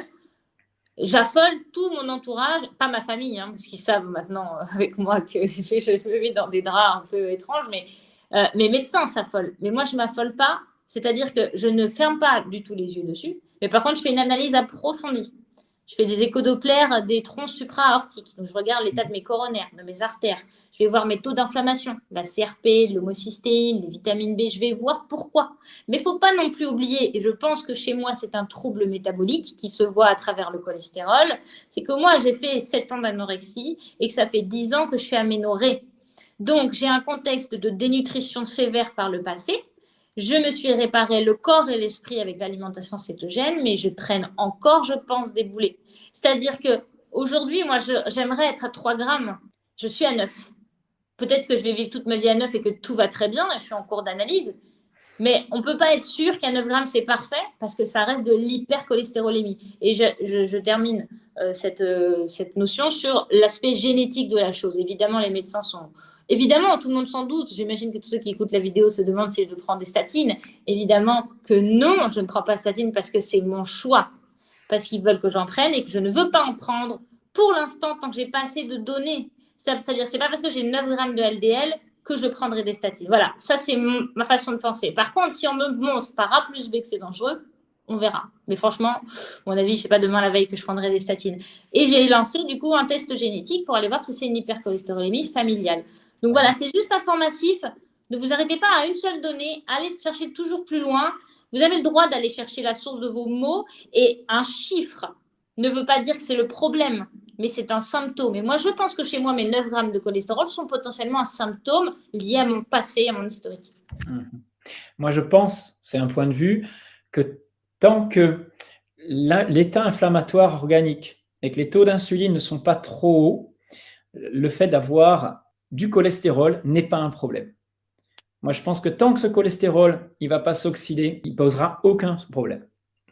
J'affole tout mon entourage, pas ma famille, hein, parce qu'ils savent maintenant avec moi que je vis dans des draps un peu étranges, mais Mes médecins s'affolent, mais moi, je ne m'affole pas. C'est-à-dire que je ne ferme pas du tout les yeux dessus, mais par contre, je fais une analyse approfondie. Je fais des échodopplères des troncs supra-aortiques. Donc, je regarde l'état de mes coronaires, de mes artères. Je vais voir mes taux d'inflammation, la CRP, l'homocystéine, les vitamines B. Je vais voir pourquoi. Mais il ne faut pas non plus oublier, et je pense que chez moi, c'est un trouble métabolique qui se voit à travers le cholestérol, c'est que moi, j'ai fait 7 ans d'anorexie et que ça fait 10 ans que je suis aménorrhée. Donc, j'ai un contexte de dénutrition sévère par le passé. Je me suis réparé le corps et l'esprit avec l'alimentation cétogène, mais je traîne encore, je pense, des boulets. C'est-à-dire qu'aujourd'hui, moi, j'aimerais être à 3 grammes. Je suis à 9. Peut-être que je vais vivre toute ma vie à 9 et que tout va très bien, et je suis en cours d'analyse. Mais on ne peut pas être sûr qu'à 9 grammes, c'est parfait parce que ça reste de l'hypercholestérolémie. Et je termine cette notion sur l'aspect génétique de la chose. Évidemment, les médecins sont... Évidemment, tout le monde s'en doute. J'imagine que tous ceux qui écoutent la vidéo se demandent si je prends des statines. Évidemment que non, je ne prends pas de statine parce que c'est mon choix. Parce qu'ils veulent que j'en prenne et que je ne veux pas en prendre pour l'instant tant que je n'ai pas assez de données. C'est-à-dire, ce n'est pas parce que j'ai 9 grammes de LDL que je prendrai des statines. Voilà, ça c'est ma façon de penser. Par contre, si on me montre par A plus B que c'est dangereux, on verra. Mais franchement, à mon avis, je ne sais pas demain la veille que je prendrai des statines. Et j'ai lancé du coup un test génétique pour aller voir si c'est une hypercholestérolémie familiale. Donc voilà, c'est juste informatif. Ne vous arrêtez pas à une seule donnée. Allez chercher toujours plus loin. Vous avez le droit d'aller chercher la source de vos mots. Et un chiffre ne veut pas dire que c'est le problème, mais c'est un symptôme. Et moi, je pense que chez moi, mes 9 grammes de cholestérol sont potentiellement un symptôme lié à mon passé, à mon historique. Moi, je pense, c'est un point de vue, que tant que l'état inflammatoire organique et que les taux d'insuline ne sont pas trop hauts, le fait d'avoir du cholestérol n'est pas un problème. Moi, je pense que tant que ce cholestérol il ne va pas s'oxyder, il ne posera aucun problème.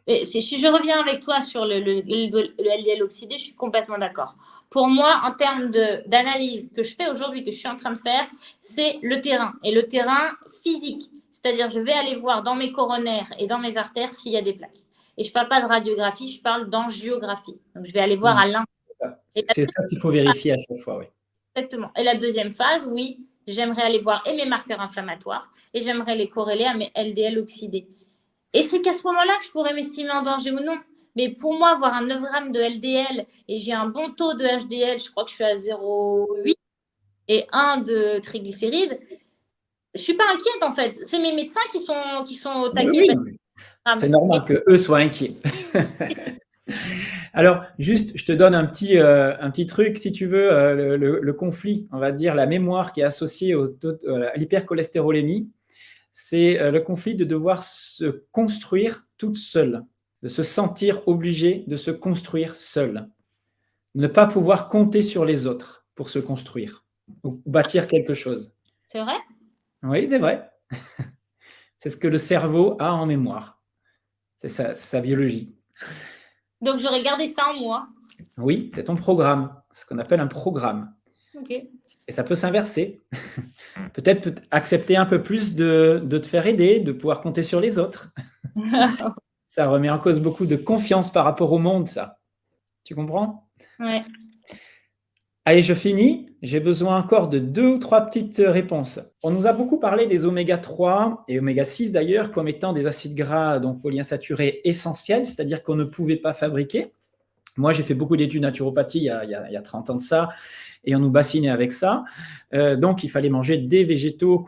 Et si je reviens avec toi sur le LDL oxydé, je suis complètement d'accord. Pour moi, en termes d'analyse que je fais aujourd'hui, que je suis en train de faire, c'est le terrain. Et le terrain physique. C'est-à-dire, je vais aller voir dans mes coronaires et dans mes artères s'il y a des plaques. Et je ne parle pas de radiographie, je parle d'angiographie. Donc, je vais aller voir à l'intérieur. C'est ça qu'il faut vérifier à chaque fois, oui. Exactement. Et la deuxième phase, oui, j'aimerais aller voir et mes marqueurs inflammatoires et j'aimerais les corréler à mes LDL oxydés. Et c'est qu'à ce moment-là que je pourrais m'estimer en danger ou non. Mais pour moi, avoir un 9 grammes de LDL et j'ai un bon taux de HDL, je crois que je suis à 0,8 et 1 de triglycérides, je ne suis pas inquiète en fait. C'est mes médecins qui sont au taquet. Oui. C'est normal qu'eux soient inquiets. Alors, juste, je te donne un petit truc, si tu veux, le conflit, on va dire, la mémoire qui est associée à l'hypercholestérolémie, c'est le conflit de devoir se construire toute seule, de se sentir obligé de se construire seule, ne pas pouvoir compter sur les autres pour se construire ou bâtir quelque chose. C'est vrai ? Oui, c'est vrai. C'est ce que le cerveau a en mémoire. C'est sa biologie. Donc, j'aurais gardé ça en moi. Oui, c'est ton programme, ce qu'on appelle un programme. Ok. Et ça peut s'inverser. Peut-être accepter un peu plus de te faire aider, de pouvoir compter sur les autres. Ça remet en cause beaucoup de confiance par rapport au monde, ça. Tu comprends ? Ouais. Allez, je finis. J'ai besoin encore de 2 ou 3 petites réponses. On nous a beaucoup parlé des oméga 3 et oméga 6 d'ailleurs comme étant des acides gras donc polyinsaturés essentiels, c'est-à-dire qu'on ne pouvait pas fabriquer. Moi, j'ai fait beaucoup d'études naturopathie il y a 30 ans de ça et on nous bassinait avec ça. Donc, il fallait manger des végétaux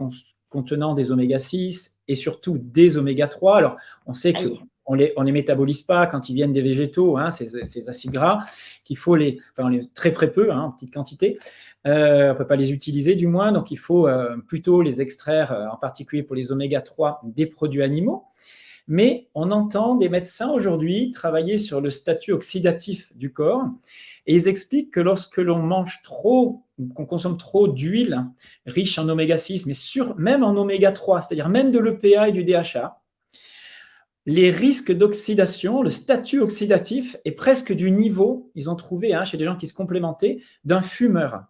contenant des oméga 6 et surtout des oméga 3. Alors, on sait qu'on les métabolise pas quand ils viennent des végétaux, hein, ces acides gras, qu'il faut très peu, hein, en petite quantité. On ne peut pas les utiliser du moins, donc il faut plutôt les extraire, en particulier pour les oméga 3, des produits animaux. Mais on entend des médecins aujourd'hui travailler sur le statut oxydatif du corps et ils expliquent que lorsque l'on mange trop, qu'on consomme trop d'huile riche en oméga 6, mais même en oméga 3, c'est-à-dire même de l'EPA et du DHA, les risques d'oxydation, le statut oxydatif est presque du niveau, ils ont trouvé chez des gens qui se complémentaient, d'un fumeur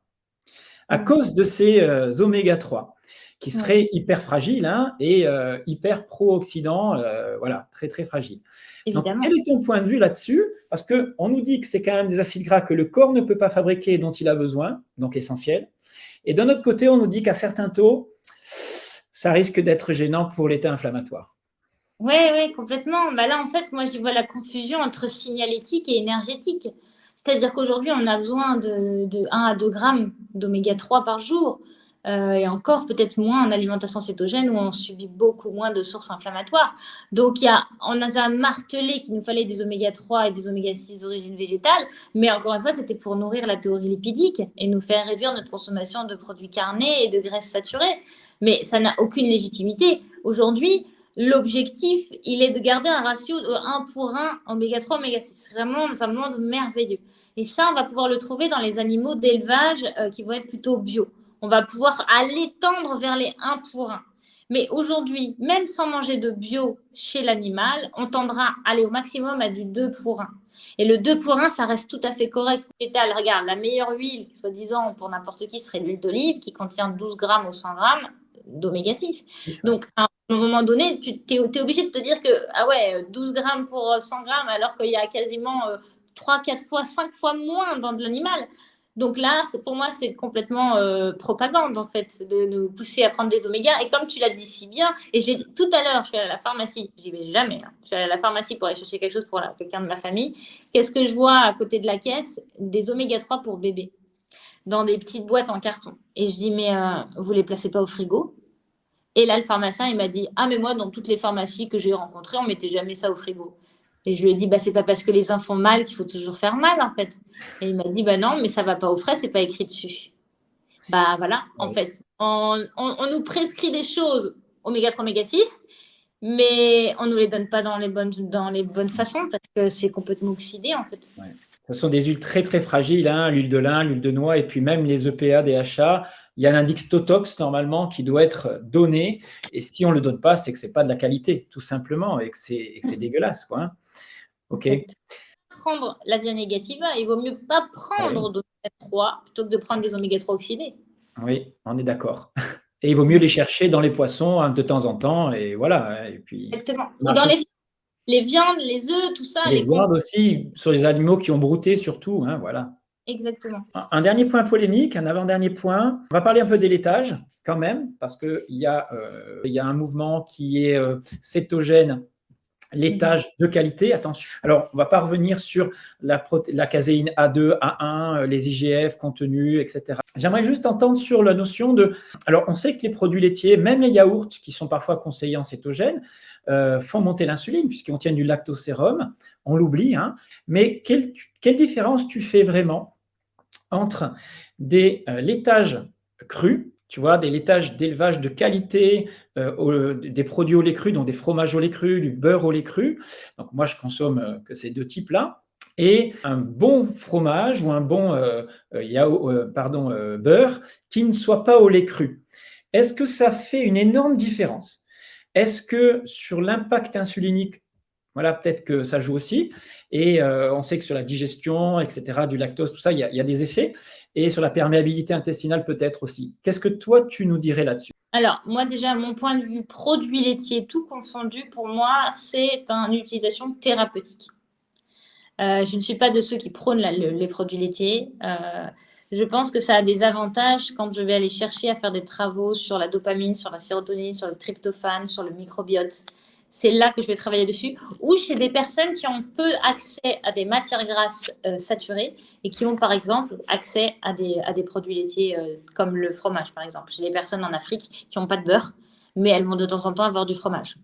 à cause de ces oméga 3 qui seraient hyper fragiles et hyper pro-oxydants, voilà, très très fragiles. Donc, quel est ton point de vue là-dessus ? Parce qu'on nous dit que c'est quand même des acides gras que le corps ne peut pas fabriquer et dont il a besoin, donc essentiels. Et d'un autre côté, on nous dit qu'à certains taux, ça risque d'être gênant pour l'état inflammatoire. Oui, oui, complètement. Bah là, en fait, moi, j'y vois la confusion entre signalétique et énergétique. C'est-à-dire qu'aujourd'hui, on a besoin de 1 à 2 grammes d'oméga 3 par jour. Et encore peut-être moins en alimentation cétogène où on subit beaucoup moins de sources inflammatoires. Donc, on a martelé qu'il nous fallait des oméga 3 et des oméga 6 d'origine végétale. Mais encore une fois, c'était pour nourrir la théorie lipidique et nous faire réduire notre consommation de produits carnés et de graisses saturées. Mais ça n'a aucune légitimité. Aujourd'hui, l'objectif, il est de garder un ratio de 1 pour 1 oméga 3, oméga 6. Vraiment, ça me demande merveilleux. Et ça, on va pouvoir le trouver dans les animaux d'élevage qui vont être plutôt bio. On va pouvoir aller tendre vers les 1 pour 1. Mais aujourd'hui, même sans manger de bio chez l'animal, on tendra à aller au maximum à du 2 pour 1. Et le 2 pour 1, ça reste tout à fait correct. Regarde, la meilleure huile, soi-disant pour n'importe qui, serait l'huile d'olive qui contient 12 grammes ou 100 grammes d'oméga 6. Donc, à un moment donné, tu es obligé de te dire que, ah ouais, 12 grammes pour 100 grammes, alors qu'il y a quasiment 3, 4 fois, 5 fois moins dans de l'animal. Donc là, pour moi, c'est complètement propagande, en fait, de nous pousser à prendre des omégas. Et comme tu l'as dit si bien, et tout à l'heure, je suis allée à la pharmacie, j'y vais jamais, hein. Je suis allée à la pharmacie pour aller chercher quelque chose pour quelqu'un de ma famille. Qu'est-ce que je vois à côté de la caisse? Des oméga 3 pour bébé, dans des petites boîtes en carton. Et je dis, mais vous les placez pas au frigo? Et là, le pharmacien, il m'a dit, ah, mais moi, dans toutes les pharmacies que j'ai rencontrées, on mettait jamais ça au frigo. Et je lui ai dit, bah, c'est pas parce que les uns font mal qu'il faut toujours faire mal, en fait. Et il m'a dit, bah non, mais ça va pas au frais, c'est pas écrit dessus. Bah voilà, en fait, on nous prescrit des choses oméga 3, oméga 6, mais on ne nous les donne pas dans les bonnes façons parce que c'est complètement oxydé, en fait. Ouais. Ce sont des huiles très très fragiles, hein, l'huile de lin, l'huile de noix et puis même les EPA, DHA. Il y a l'index Totox normalement qui doit être donné et si on ne le donne pas, c'est que c'est pas de la qualité, tout simplement, et que c'est dégueulasse, quoi, hein. Ok. Prendre la via négativa, il vaut mieux pas prendre d'oméga 3 plutôt que de prendre des oméga 3 oxydés. Oui, on est d'accord. Et il vaut mieux les chercher dans les poissons hein, de temps en temps et voilà. Et puis, exactement. Ou dans les viandes, les œufs, tout ça. les viandes aussi, sur les animaux qui ont brouté surtout, hein, voilà. Exactement. Un dernier point polémique, un avant-dernier point. On va parler un peu des laitages quand même, parce qu'il y a un mouvement qui est cétogène, laitage de qualité, attention. Alors, on ne va pas revenir sur la caséine A2, A1, les IGF, contenus, etc. J'aimerais juste entendre sur la notion de... Alors, on sait que les produits laitiers, même les yaourts, qui sont parfois conseillés en cétogène, font monter l'insuline, puisqu'ils contiennent du lactosérum, on l'oublie, hein. Mais quelle différence tu fais vraiment entre des laitages crus, tu vois, des laitages d'élevage de qualité, des produits au lait cru, donc des fromages au lait cru, du beurre au lait cru. Donc moi, je consomme que ces deux types-là. Et un bon fromage ou un bon beurre qui ne soit pas au lait cru. Est-ce que ça fait une énorme différence? Est-ce que sur l'impact insulinique, voilà, peut-être que ça joue aussi. Et on sait que sur la digestion, etc., du lactose, tout ça, il y a des effets. Et sur la perméabilité intestinale, peut-être aussi. Qu'est-ce que toi, tu nous dirais là-dessus? Alors, moi, déjà, mon point de vue produit laitier, tout confondu, pour moi, c'est une utilisation thérapeutique. Je ne suis pas de ceux qui prônent les produits laitiers. Je pense que ça a des avantages quand je vais aller chercher à faire des travaux sur la dopamine, sur la sérotonine, sur le tryptophane, sur le microbiote. C'est là que je vais travailler dessus. Ou chez des personnes qui ont peu accès à des matières grasses saturées et qui ont, par exemple, accès à des produits laitiers comme le fromage, par exemple. J'ai des personnes en Afrique qui n'ont pas de beurre, mais elles vont de temps en temps avoir du fromage.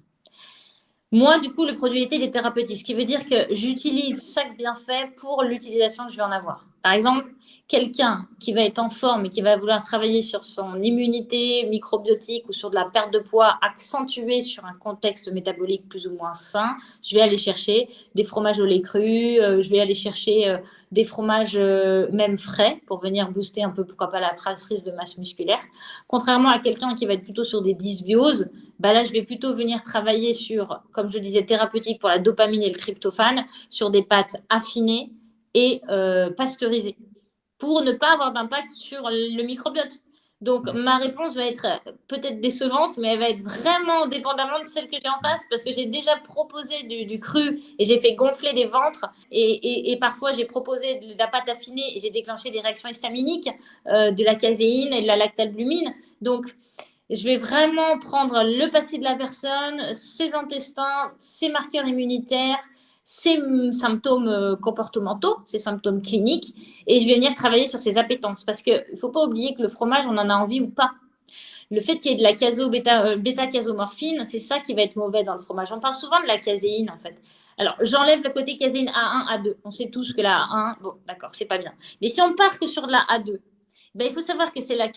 Moi, du coup, le produit laitier est thérapeutique, ce qui veut dire que j'utilise chaque bienfait pour l'utilisation que je vais en avoir. Par exemple, quelqu'un qui va être en forme et qui va vouloir travailler sur son immunité microbiotique ou sur de la perte de poids accentuée sur un contexte métabolique plus ou moins sain, je vais aller chercher des fromages au lait cru, je vais aller chercher des fromages même frais pour venir booster un peu, pourquoi pas, la prise de masse musculaire. Contrairement à quelqu'un qui va être plutôt sur des dysbioses, bah là, je vais plutôt venir travailler sur, comme je disais, thérapeutique pour la dopamine et le tryptophane, sur des pâtes affinées et pasteurisées, pour ne pas avoir d'impact sur le microbiote. Donc, ma réponse va être peut-être décevante, mais elle va être vraiment dépendamment de celle que j'ai en face, parce que j'ai déjà proposé du cru et j'ai fait gonfler des ventres. Et parfois, j'ai proposé de la pâte affinée et j'ai déclenché des réactions histaminiques, de la caséine et de la lactalbumine. Donc, je vais vraiment prendre le passé de la personne, ses intestins, ses marqueurs immunitaires, ses symptômes comportementaux, ses symptômes cliniques, et je vais venir travailler sur ses appétences. Parce qu'il ne faut pas oublier que le fromage, on en a envie ou pas. Le fait qu'il y ait de la bêta-casomorphine, c'est ça qui va être mauvais dans le fromage. On parle souvent de la caséine, en fait. Alors, j'enlève le côté caséine A1, A2. On sait tous que la A1, bon, d'accord, c'est pas bien. Mais si on part que sur la A2, ben, il faut savoir que c'est la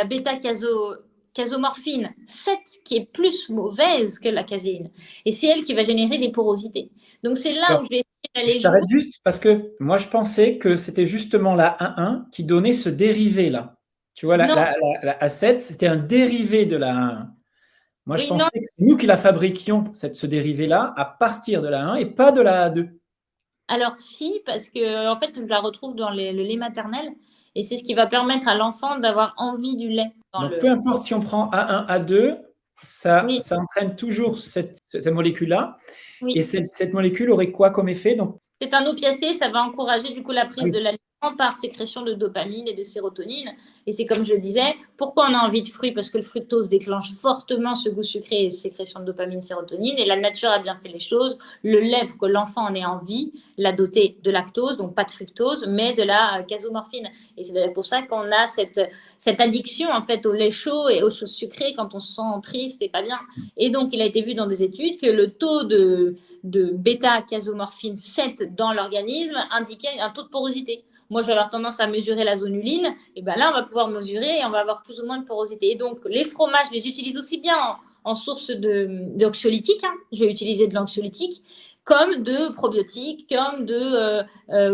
bêta-casomorphine 7 qui est plus mauvaise que la caséine. Et c'est elle qui va générer des porosités. Donc, c'est là où je vais essayer d'aller Je jouer. t'arrête juste parce que moi, je pensais que c'était justement la 1,1 qui donnait ce dérivé-là. Tu vois, Non, la A7, c'était un dérivé de la 1,1. Moi, je oui, non. pensais que c'est nous qui la fabriquions, ce dérivé-là, à partir de la 1 et pas de la A2. Alors, si, parce que en fait, je la retrouve dans le lait maternel. Et c'est ce qui va permettre à l'enfant d'avoir envie du lait. Donc, peu importe si on prend A1, A2, Oui, ça entraîne toujours cette molécule-là. oui. Et cette molécule aurait quoi comme effet? Donc, C'est un opiacé, ça va encourager du coup la ah prise oui. de l'aliment par sécrétion de dopamine et de sérotonine. Et c'est comme je le disais, pourquoi on a envie de fruits? Parce que le fructose déclenche fortement ce goût sucré et sécrétion de dopamine, sérotonine. Et la nature a bien fait les choses. Le lait, pour que l'enfant en ait envie, l'a doté de lactose, donc pas de fructose, mais de la casomorphine. Et c'est d'ailleurs pour ça qu'on a cette addiction en fait au lait chaud et aux choses sucrées quand on se sent triste et pas bien. Et donc, il a été vu dans des études que le taux de bêta-casomorphine 7 dans l'organisme indiquait un taux de porosité. Moi, je vais avoir tendance à mesurer la zonuline, et bien là, on va pouvoir mesurer et on va avoir plus ou moins de porosité. Et donc, les fromages, je les utilise aussi bien en source d'anxiolytique, je vais utiliser de l'anxiolytique, comme de probiotiques, comme de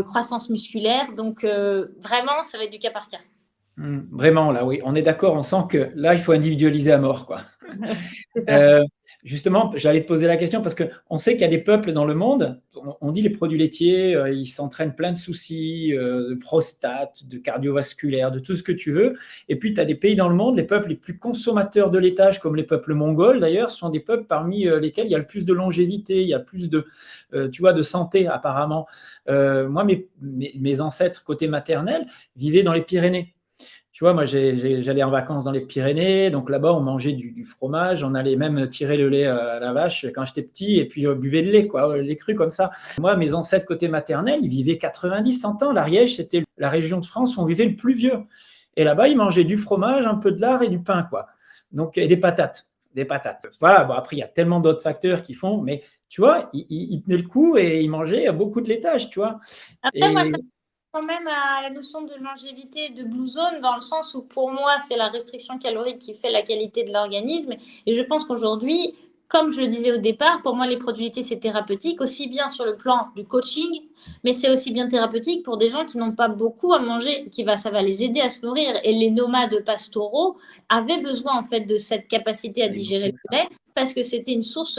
croissance musculaire. Donc, vraiment, ça va être du cas par cas. Vraiment, là, oui, on est d'accord, on sent que là, il faut individualiser à mort, quoi. C'est ça. Justement, j'allais te poser la question parce qu'on sait qu'il y a des peuples dans le monde, on dit les produits laitiers, ils s'entraînent plein de soucis, de prostate, de cardiovasculaire, de tout ce que tu veux. Et puis, tu as des pays dans le monde, les peuples les plus consommateurs de laitage, comme les peuples mongols d'ailleurs, sont des peuples parmi lesquels il y a le plus de longévité, il y a plus tu vois, de santé apparemment. Moi, mes ancêtres côté maternel vivaient dans les Pyrénées. Tu vois, moi, j'allais en vacances dans les Pyrénées, donc là-bas, on mangeait du fromage, on allait même tirer le lait à la vache quand j'étais petit, et puis je buvais le lait, quoi, le lait cru comme ça. Moi, mes ancêtres côté maternel, ils vivaient 90, 100 ans. L'Ariège, c'était la région de France où on vivait le plus vieux. Et là-bas, ils mangeaient du fromage, un peu de lard et du pain, quoi. Donc, et des patates. Des patates. Voilà, bon, après, il y a tellement d'autres facteurs qui font, mais tu vois, ils tenaient le coup et ils mangeaient beaucoup de laitage, tu vois. Après, moi, Et ça quand même à la notion de longévité de Blue Zone, dans le sens où pour moi, c'est la restriction calorique qui fait la qualité de l'organisme. Et je pense qu'aujourd'hui, comme je le disais au départ, pour moi, les produits laitiers, c'est thérapeutique, aussi bien sur le plan du coaching, mais c'est aussi bien thérapeutique pour des gens qui n'ont pas beaucoup à manger, ça va les aider à se nourrir. Et les nomades pastoraux avaient besoin, en fait, de cette capacité à digérer le lait, parce que c'était une source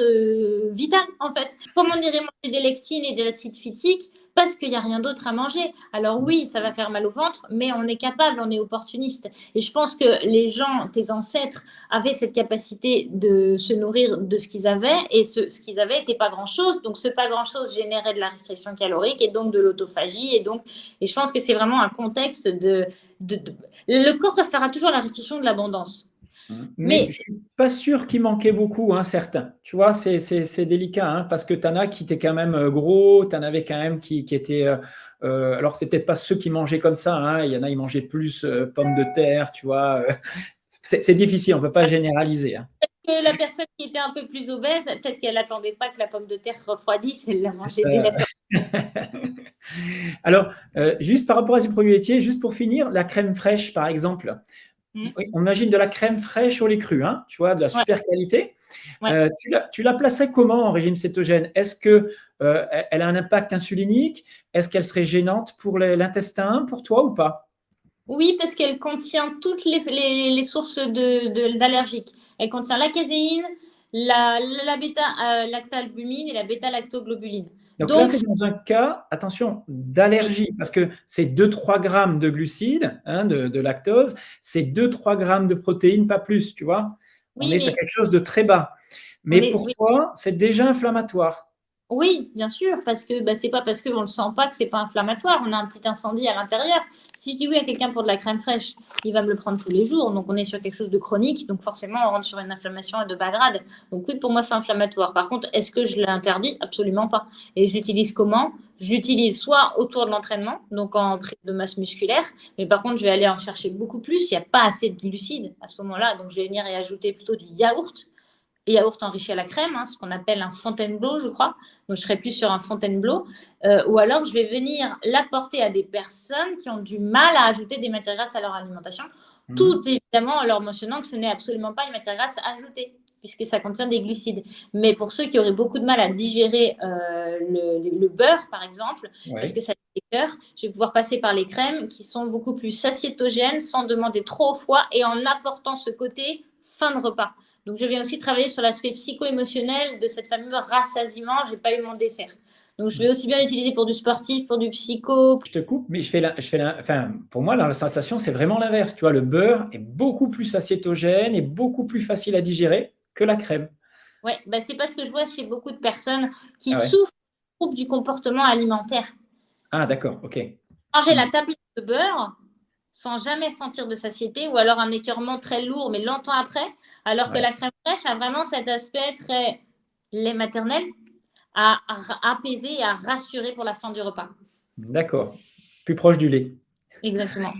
vitale, en fait. Comme on irait manger des lectines et de l'acide phytique, parce qu'il n'y a rien d'autre à manger. Alors oui, ça va faire mal au ventre, mais on est capable, on est opportuniste. Et je pense que les gens, tes ancêtres, avaient cette capacité de se nourrir de ce qu'ils avaient, et ce qu'ils avaient n'était pas grand-chose. Donc ce pas grand-chose générait de la restriction calorique, et donc de l'autophagie. Et je pense que c'est vraiment un contexte le corps fera toujours la restriction de l'abondance. Mais je Mais ne suis pas sûr qu'il manquait beaucoup, hein, certains. Tu vois, c'est délicat, hein, parce que tu en as qui étaient quand même gros, tu en avais quand même qui étaient. Alors, c'est peut-être pas ceux qui mangeaient comme ça, hein, il y en a, ils mangeaient plus pommes de terre, tu vois. C'est difficile, on ne peut pas généraliser, hein. que la personne qui était un peu plus obèse, peut-être qu'elle n'attendait pas que la pomme de terre refroidisse, elle l'a C'est mangée dès la ça. Alors, juste par rapport à ces produits laitiers, juste pour finir, la crème fraîche, par exemple. Oui, on imagine de la crème fraîche au lait cru, hein, tu vois, de la Ouais, super qualité. ouais. Tu la placerais comment en régime cétogène? Est-ce qu'elle a un impact insulinique? Est-ce qu'elle serait gênante pour l'intestin, pour toi ou pas? Oui, parce qu'elle contient toutes les sources d'allergiques. Elle contient la caséine, la bêta-lactalbumine et la bêta-lactoglobuline. Donc là, Donc, c'est dans un cas, attention, oui, d'allergie, parce que c'est 2-3 grammes de glucides, hein, de lactose, c'est 2-3 grammes de protéines, pas plus, tu vois. On oui, est sur mais quelque chose de très bas. Mais pour oui. toi, c'est déjà inflammatoire. Oui, bien sûr, parce que c'est pas parce qu'on ne le sent pas que c'est pas inflammatoire. On a un petit incendie à l'intérieur. Si je dis oui à quelqu'un pour de la crème fraîche, il va me le prendre tous les jours. Donc, on est sur quelque chose de chronique. Donc, forcément, on rentre sur une inflammation de bas grade. Donc, oui, pour moi, c'est inflammatoire. Par contre, est-ce que je l'interdis? Absolument pas. Et je l'utilise comment? Je l'utilise soit autour de l'entraînement, donc en prise de masse musculaire. Mais par contre, je vais aller en chercher beaucoup plus. Il n'y a pas assez de glucides à ce moment-là. Donc, je vais venir y ajouter plutôt du yaourt. Et yaourt enrichi à la crème, ce qu'on appelle un Fontainebleau, je crois. Donc, je serai plus sur un Fontainebleau. Ou alors, je vais venir l'apporter à des personnes qui ont du mal à ajouter des matières grasses à leur alimentation, tout évidemment en leur mentionnant que ce n'est absolument pas une matière grasse ajoutée, puisque ça contient des glucides. Mais pour ceux qui auraient beaucoup de mal à digérer le beurre, par exemple, parce que ça a des cœurs, je vais pouvoir passer par les crèmes qui sont beaucoup plus satiétogènes, sans demander trop au foie et en apportant ce côté fin de repas. Donc, je viens aussi travailler sur l'aspect psycho-émotionnel de cette fameuse rassasiement. Je n'ai pas eu mon dessert. Donc, je vais aussi bien l'utiliser pour du sportif, pour du psycho. Je te coupe, mais enfin, pour moi, la sensation, c'est vraiment l'inverse. Tu vois, le beurre est beaucoup plus acétogène et beaucoup plus facile à digérer que la crème. Ouais, c'est parce que je vois chez beaucoup de personnes qui Ah ouais. souffrent de troubles du comportement alimentaire. Ah, d'accord, ok. Manger la tablette de beurre sans jamais sentir de satiété ou alors un écœurement très lourd, mais longtemps après, alors que Ouais. la crème fraîche a vraiment cet aspect très lait maternel à apaiser et à rassurer pour la fin du repas. D'accord. Plus proche du lait. Exactement.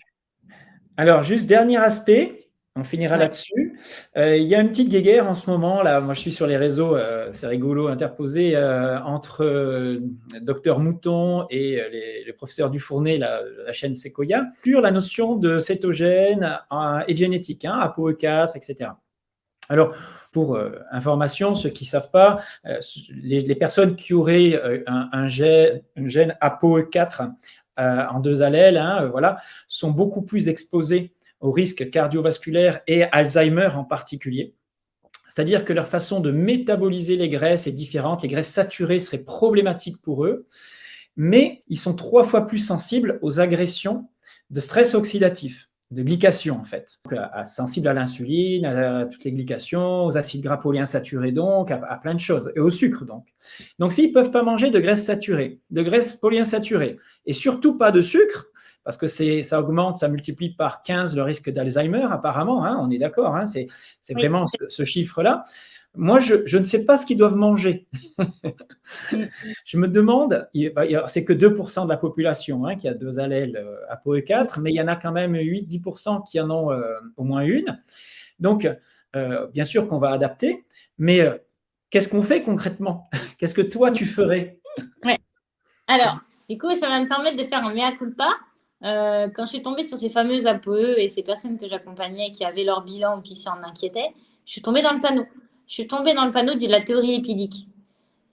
Alors, juste dernier aspect, on finira Ouais. là-dessus. Il y a une petite guéguerre en ce moment, là, moi je suis sur les réseaux, c'est rigolo, interposé entre Docteur Mouton et les professeurs Dufournet, la chaîne Sequoia, sur la notion de cétogène et de génétique, ApoE4, etc. Alors, pour information, ceux qui ne savent pas, les personnes qui auraient un gène ApoE4 en 2 allèles, voilà, sont beaucoup plus exposées aux risques cardiovasculaires et Alzheimer en particulier. C'est-à-dire que leur façon de métaboliser les graisses est différente. Les graisses saturées seraient problématiques pour eux, mais ils sont 3 fois plus sensibles aux agressions de stress oxydatif, de glycation en fait. Donc, sensible à l'insuline, à toutes les glycations, aux acides gras polyinsaturés donc, à plein de choses, et au sucre donc. Donc s'ils ne peuvent pas manger de graisses saturées, de graisses polyinsaturées, et surtout pas de sucre, parce que ça augmente, ça multiplie par 15 le risque d'Alzheimer apparemment, on est d'accord, c'est vraiment ce chiffre-là. Moi, je ne sais pas ce qu'ils doivent manger. Je me demande, c'est que 2% de la population qui a 2 allèles ApoE4, mais il y en a quand même 8-10% qui en ont au moins une. Donc, bien sûr qu'on va adapter, mais qu'est-ce qu'on fait concrètement? Qu'est-ce que toi, tu ferais? Ouais. Alors, du coup, ça va me permettre de faire un mea culpa. Quand je suis tombée sur ces fameuses ApoE et ces personnes que j'accompagnais qui avaient leur bilan ou qui s'en inquiétaient, je suis tombée dans le panneau. Je suis tombée dans le panneau de la théorie lipidique.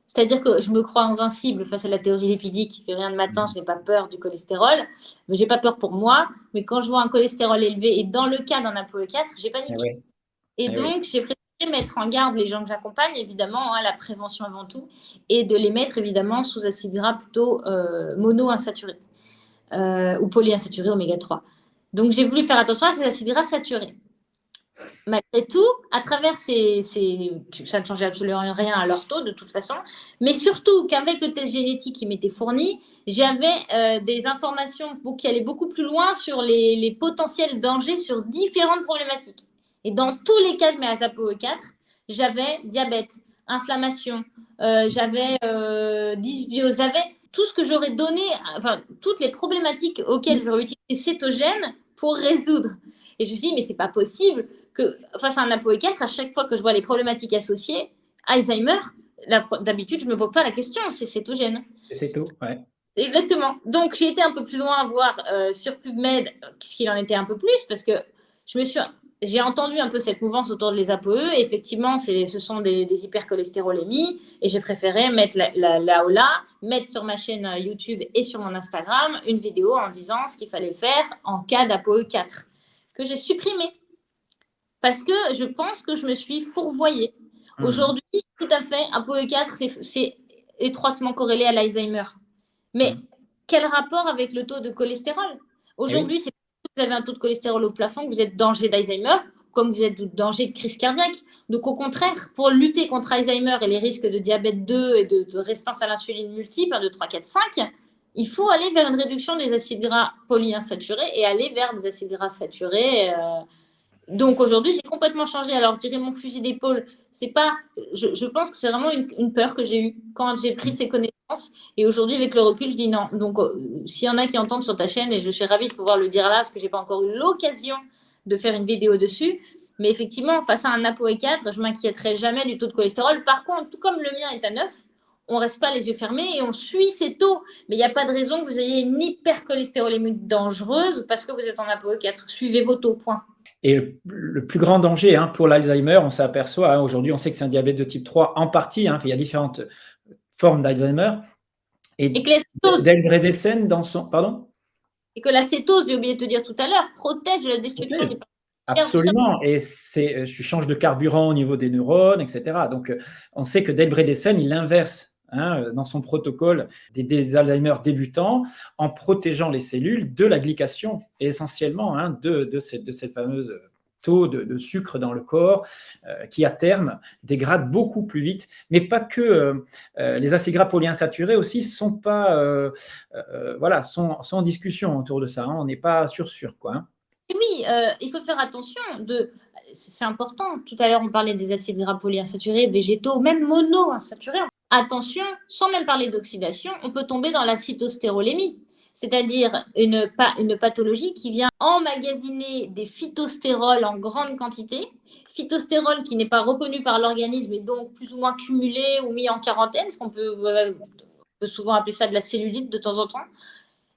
C'est-à-dire que je me crois invincible face à la théorie lipidique, que rien de matin, je n'ai pas peur du cholestérol, mais je n'ai pas peur pour moi. Mais quand je vois un cholestérol élevé, et dans le cas d'un ApoE4, j'ai paniqué. Et donc, j'ai préféré mettre en garde les gens que j'accompagne, évidemment, la prévention avant tout, et de les mettre évidemment sous acides gras plutôt monoinsaturés ou polyinsaturés oméga 3. Donc, j'ai voulu faire attention à ces acides gras saturés. Malgré tout, à travers ça ne changeait absolument rien à leur taux de toute façon, mais surtout qu'avec le test génétique qui m'était fourni, j'avais des informations qui allaient beaucoup plus loin sur les potentiels dangers sur différentes problématiques. Et dans tous les cas de mes ApoE4, j'avais diabète, inflammation, j'avais dysbiose, j'avais tout ce que j'aurais donné, enfin toutes les problématiques auxquelles j'aurais utilisé cétogène pour résoudre. Et je me suis dit, mais c'est pas possible que face à un ApoE4, à chaque fois que je vois les problématiques associées, Alzheimer, d'habitude, je ne me pose pas la question, c'est cétogène. C'est tout, ouais. Exactement. Donc, j'ai été un peu plus loin à voir sur PubMed ce qu'il en était un peu plus, parce que j'ai entendu un peu cette mouvance autour de les ApoE. Et effectivement, ce sont des hypercholestérolémies. Et j'ai préféré mettre mettre sur ma chaîne YouTube et sur mon Instagram une vidéo en disant ce qu'il fallait faire en cas d'ApoE4, que j'ai supprimé. Parce que je pense que je me suis fourvoyée. Aujourd'hui, tout à fait, ApoE4, c'est étroitement corrélé à l'Alzheimer. Mais quel rapport avec le taux de cholestérol? Aujourd'hui, c'est parce que vous avez un taux de cholestérol au plafond que vous êtes danger d'Alzheimer. comme vous êtes de danger de crise cardiaque. Donc, au contraire, pour lutter contre Alzheimer et les risques de diabète 2 et de résistance à l'insuline multiple, 1, 2, 3, 4, 5, il faut aller vers une réduction des acides gras polyinsaturés et aller vers des acides gras saturés. Donc aujourd'hui, j'ai complètement changé. Alors, je dirais mon fusil d'épaule, c'est pas. Je pense que c'est vraiment une peur que j'ai eue quand j'ai pris ces connaissances. Et aujourd'hui, avec le recul, je dis non. Donc, s'il y en a qui entendent sur ta chaîne, et je suis ravie de pouvoir le dire là, parce que j'ai pas encore eu l'occasion de faire une vidéo dessus. Mais effectivement, face à un ApoE4, je m'inquiéterai jamais du taux de cholestérol. Par contre, tout comme le mien est à 9, on reste pas les yeux fermés et on suit ces taux. Mais il n'y a pas de raison que vous ayez une hypercholestérolémie dangereuse parce que vous êtes en ApoE4. Suivez vos taux, point. Et le plus grand danger pour l'Alzheimer, on s'aperçoit, aujourd'hui on sait que c'est un diabète de type 3 en partie, il y a différentes formes d'Alzheimer. Et que l'acétose, Delbredesen dans son… Pardon ? et que l'acétose, j'ai oublié de te dire tout à l'heure, protège de la destruction des Absolument, et tu changes de carburant au niveau des neurones, etc. Donc on sait que Delbredesen, il inverse dans son protocole des Alzheimer débutants en protégeant les cellules de la glycation, et essentiellement de cette fameuse taux de sucre dans le corps qui à terme dégrade beaucoup plus vite, mais pas que les acides gras polyinsaturés aussi sont en discussion autour de ça, on n'est pas sûr quoi. Et oui, il faut faire attention. C'est important. Tout à l'heure, on parlait des acides gras polyinsaturés, végétaux, même monoinsaturés. Attention, sans même parler d'oxydation, on peut tomber dans la cytostérolémie, c'est-à-dire une pathologie qui vient emmagasiner des phytostérols en grande quantité, phytostérol qui n'est pas reconnu par l'organisme et donc plus ou moins cumulé ou mis en quarantaine, ce qu'on peut souvent appeler ça de la cellulite de temps en temps.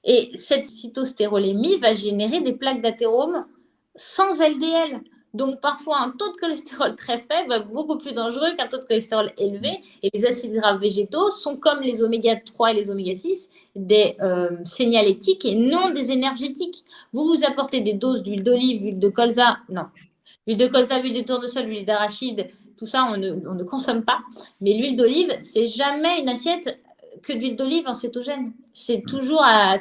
Et cette cytostérolémie va générer des plaques d'athérome sans LDL. Donc, parfois, un taux de cholestérol très faible va être beaucoup plus dangereux qu'un taux de cholestérol élevé. Et les acides gras végétaux sont, comme les oméga 3 et les oméga 6, des signalétiques et non des énergétiques. Vous vous apportez des doses d'huile d'olive, d'huile de colza, non. L'huile de colza, l'huile de tournesol, l'huile d'arachide, tout ça, on ne consomme pas. Mais l'huile d'olive, c'est jamais une assiette que d'huile d'olive en cétogène. C'est toujours à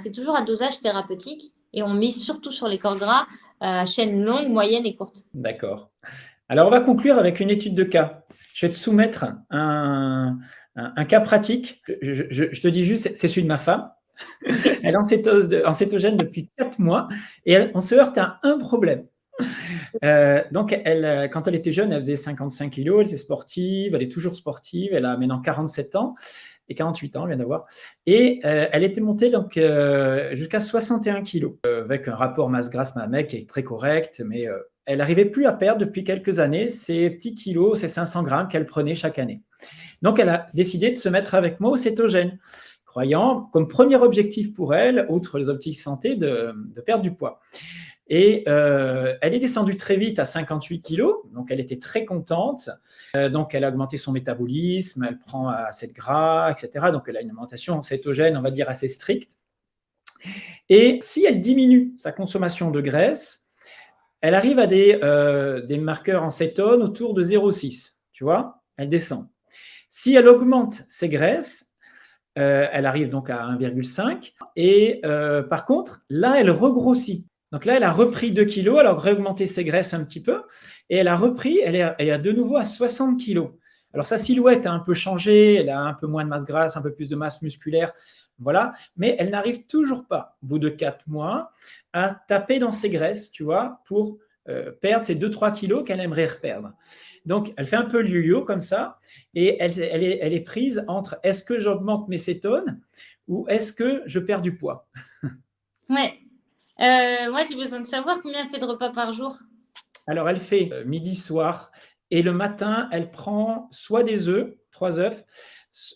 dosage thérapeutique et on mise surtout sur les corps gras à chaîne longue, moyenne et courte. D'accord. Alors, on va conclure avec une étude de cas. Je vais te soumettre un cas pratique. Je te dis juste, c'est celui de ma femme. Elle est en cétogène depuis 4 mois et on se heurte à un problème. Donc, quand elle était jeune, elle faisait 55 kilos, elle était sportive, elle est toujours sportive, elle a maintenant 47 ans et 48 ans, elle vient d'avoir. Et elle était montée donc, jusqu'à 61 kilos, avec un rapport masse grasse mec qui est très correct, mais elle n'arrivait plus à perdre depuis quelques années ces petits kilos, ces 500 grammes qu'elle prenait chaque année. Donc, elle a décidé de se mettre avec moi au cétogène, croyant comme premier objectif pour elle, outre les objectifs santé, de perdre du poids. Et elle est descendue très vite à 58 kilos, donc elle était très contente. Donc elle a augmenté son métabolisme, elle prend assez de gras, etc. Donc elle a une alimentation cétogène, on va dire, assez stricte. Et si elle diminue sa consommation de graisse, elle arrive à des marqueurs en cétone autour de 0,6. Tu vois, elle descend. Si elle augmente ses graisses, elle arrive donc à 1,5. Et par contre, là, elle regrossit. Donc là, elle a repris 2 kilos, elle a réaugmenté ses graisses un petit peu, et elle a repris, elle est de nouveau à 60 kilos. Alors sa silhouette a un peu changé, elle a un peu moins de masse grasse, un peu plus de masse musculaire, voilà, mais elle n'arrive toujours pas, au bout de 4 mois, à taper dans ses graisses, tu vois, pour perdre ces 2-3 kilos qu'elle aimerait reperdre. Donc, elle fait un peu le yo-yo comme ça, et elle est prise entre est-ce que j'augmente mes cétones ou est-ce que je perds du poids? Ouais. Moi, j'ai besoin de savoir combien elle fait de repas par jour. Alors, elle fait midi, soir, et le matin, elle prend soit des œufs, 3 œufs,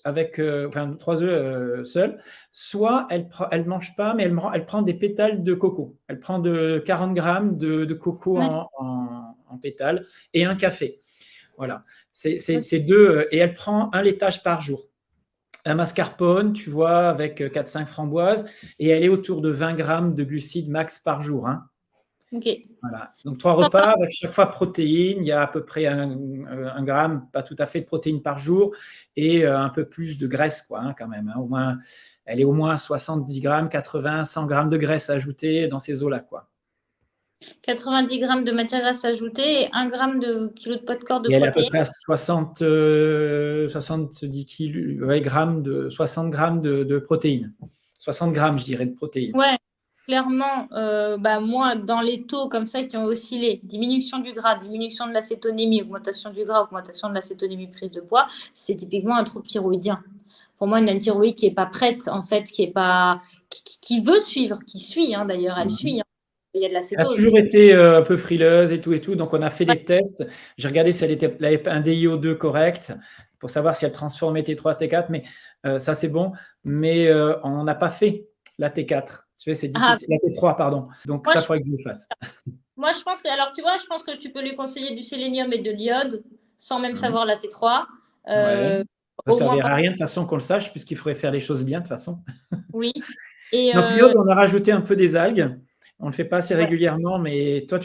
avec 3 œufs seuls, soit elle ne mange pas, mais elle prend des pétales de coco. Elle prend 40 grammes de coco en pétales et un café. Voilà, c'est deux, et elle prend un laitage par jour. Un mascarpone, tu vois, avec 4-5 framboises, et elle est autour de 20 grammes de glucides max par jour. Ok. Voilà. Donc 3 repas avec chaque fois protéines. Il y a à peu près un gramme, pas tout à fait, de protéines par jour et un peu plus de graisse, quoi, quand même. Au moins, elle est au moins 70 grammes, 80, 100 grammes de graisse ajoutée dans ces eaux-là, quoi. 90 grammes de matière grasse ajoutée et 1 gramme de kilo de poids de corps de Et elle est à peu protéines. près à 70 grammes 60 grammes de protéines. 60 grammes, je dirais, de protéines. Ouais, clairement, moi, dans les taux comme ça qui ont oscillé, diminution du gras, diminution de l'acétonémie, augmentation du gras, augmentation de l'acétonémie, prise de poids, c'est typiquement un trouble thyroïdien. Pour moi, une thyroïde qui n'est pas prête, en fait, qui veut suivre, qui suit, hein, d'ailleurs, elle suit, hein. Il y a de Elle a l'acétose. toujours été un peu frileuse et tout. Donc, on a fait des tests. J'ai regardé si elle avait un DIO2 correct pour savoir si elle transformait T3 T4. Mais ça, c'est bon. Mais on n'a pas fait la T4. Tu sais, c'est Ah, difficile. La T3, pardon. Donc, moi, ça, il je, faudrait que je le fasse. moi, je pense que, alors, tu vois, je pense que tu peux lui conseiller du sélénium et de l'iode sans même Mhm. savoir la T3. Ouais. Euh, Ça ne au moins, servira à rien de toute façon qu'on le sache, puisqu'il faudrait faire les choses bien de toute façon. oui. Et Donc, l'iode, on a rajouté un peu des algues. On ne le fait pas assez ouais. régulièrement, mais toi,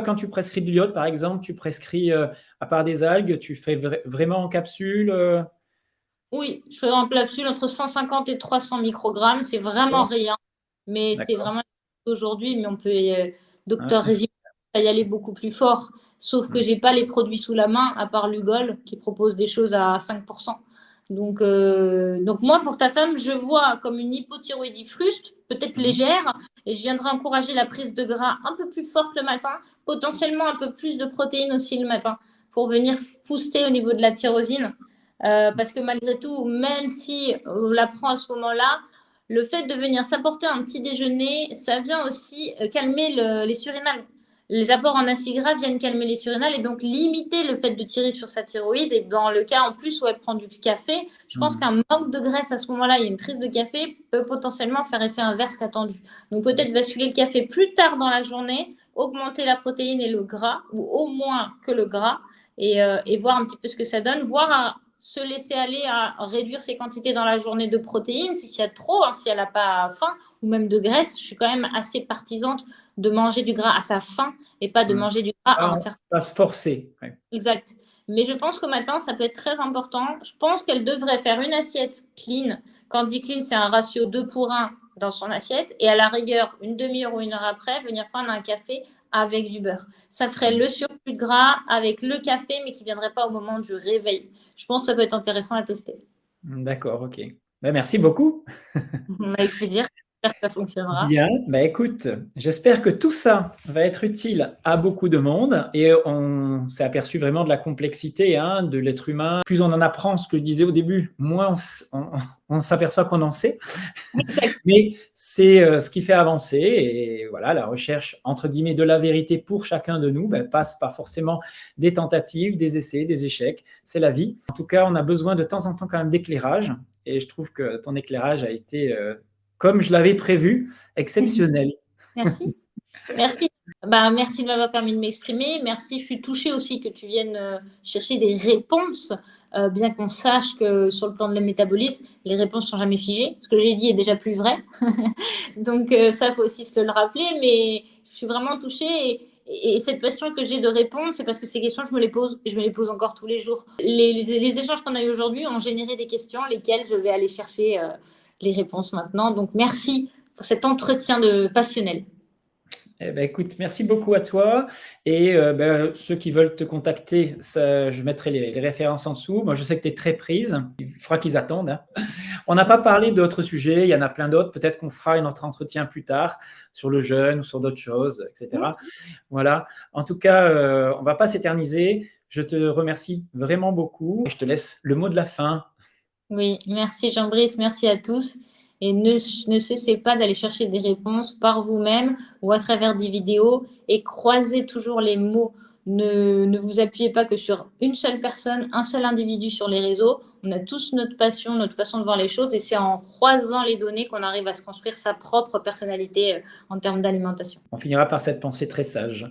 quand tu prescris de l'iode, par exemple, tu prescris, à part des algues, tu fais vraiment en capsule. Oui, je fais en capsule entre 150 et 300 microgrammes. C'est vraiment D'accord. rien, mais c'est D'accord. vraiment aujourd'hui. Mais on peut, Ah, docteur Résime, y aller beaucoup plus fort. Sauf que j'ai pas les produits sous la main, à part Lugol, qui propose des choses à 5%. Donc moi, pour ta femme, je vois comme une hypothyroïdie fruste, peut-être légère, et je viendrai encourager la prise de gras un peu plus forte le matin, potentiellement un peu plus de protéines aussi le matin, pour venir booster au niveau de la tyrosine. Parce que malgré tout, même si on l'apprend à ce moment-là, le fait de venir s'apporter un petit déjeuner, ça vient aussi calmer les surrénales. Les apports en acides gras viennent calmer les surrénales et donc limiter le fait de tirer sur sa thyroïde. Et dans le cas en plus où elle prend du café, je pense qu'un manque de graisse à ce moment-là et une prise de café peut potentiellement faire effet inverse qu'attendu. Donc peut-être basculer le café plus tard dans la journée, augmenter la protéine et le gras, ou au moins que le gras, et voir un petit peu ce que ça donne, voir à se laisser aller à réduire ses quantités dans la journée de protéines, s'il y a trop, hein, si elle n'a pas faim, ou même de graisse. Je suis quand même assez partisante de manger du gras à sa faim et pas de manger du gras à un certain. Pas se forcer. Ouais. Exact. Mais je pense qu'au matin, ça peut être très important. Je pense qu'elle devrait faire une assiette clean. Quand on dit clean, c'est un ratio 2 pour 1 dans son assiette. Et à la rigueur, une demi-heure ou une heure après, venir prendre un café avec du beurre. Ça ferait le surplus de gras avec le café, mais qui ne viendrait pas au moment du réveil. Je pense que ça peut être intéressant à tester. D'accord, ok. Ben, merci beaucoup. Avec plaisir. J'espère que ça fonctionnera. Bien, bah écoute, j'espère que tout ça va être utile à beaucoup de monde et on s'est aperçu vraiment de la complexité de l'être humain. Plus on en apprend, ce que je disais au début, moins on s'aperçoit qu'on en sait. Mais c'est ce qui fait avancer et voilà, la recherche entre guillemets de la vérité pour chacun de nous passe par forcément des tentatives, des essais, des échecs. C'est la vie. En tout cas, on a besoin de temps en temps quand même d'éclairage et je trouve que ton éclairage a été comme je l'avais prévu, exceptionnel. Merci. Merci. Merci de m'avoir permis de m'exprimer. Merci. Je suis touchée aussi que tu viennes chercher des réponses, bien qu'on sache que sur le plan de le métabolisme, les réponses ne sont jamais figées. Ce que j'ai dit est déjà plus vrai. Donc, ça, il faut aussi se le rappeler. Mais je suis vraiment touchée. Et cette passion que j'ai de répondre, c'est parce que ces questions, je me les pose et je me les pose encore tous les jours. Les échanges qu'on a eu aujourd'hui ont généré des questions, lesquelles je vais aller chercher les réponses maintenant. Donc, merci pour cet entretien passionnel. Eh ben, écoute, merci beaucoup à toi. Et ceux qui veulent te contacter, je mettrai les références en dessous. Moi, je sais que tu es très prise. Il faudra qu'ils attendent. On n'a pas parlé d'autres sujets. Il y en a plein d'autres. Peut-être qu'on fera un autre entretien plus tard sur le jeûne ou sur d'autres choses, etc. Voilà. En tout cas, on ne va pas s'éterniser. Je te remercie vraiment beaucoup. Je te laisse le mot de la fin. Oui, merci Jean-Brice, merci à tous. Et ne cessez pas d'aller chercher des réponses par vous-même ou à travers des vidéos et croisez toujours les mots. Ne vous appuyez pas que sur une seule personne, un seul individu sur les réseaux. On a tous notre passion, notre façon de voir les choses et c'est en croisant les données qu'on arrive à se construire sa propre personnalité en termes d'alimentation. On finira par cette pensée très sage.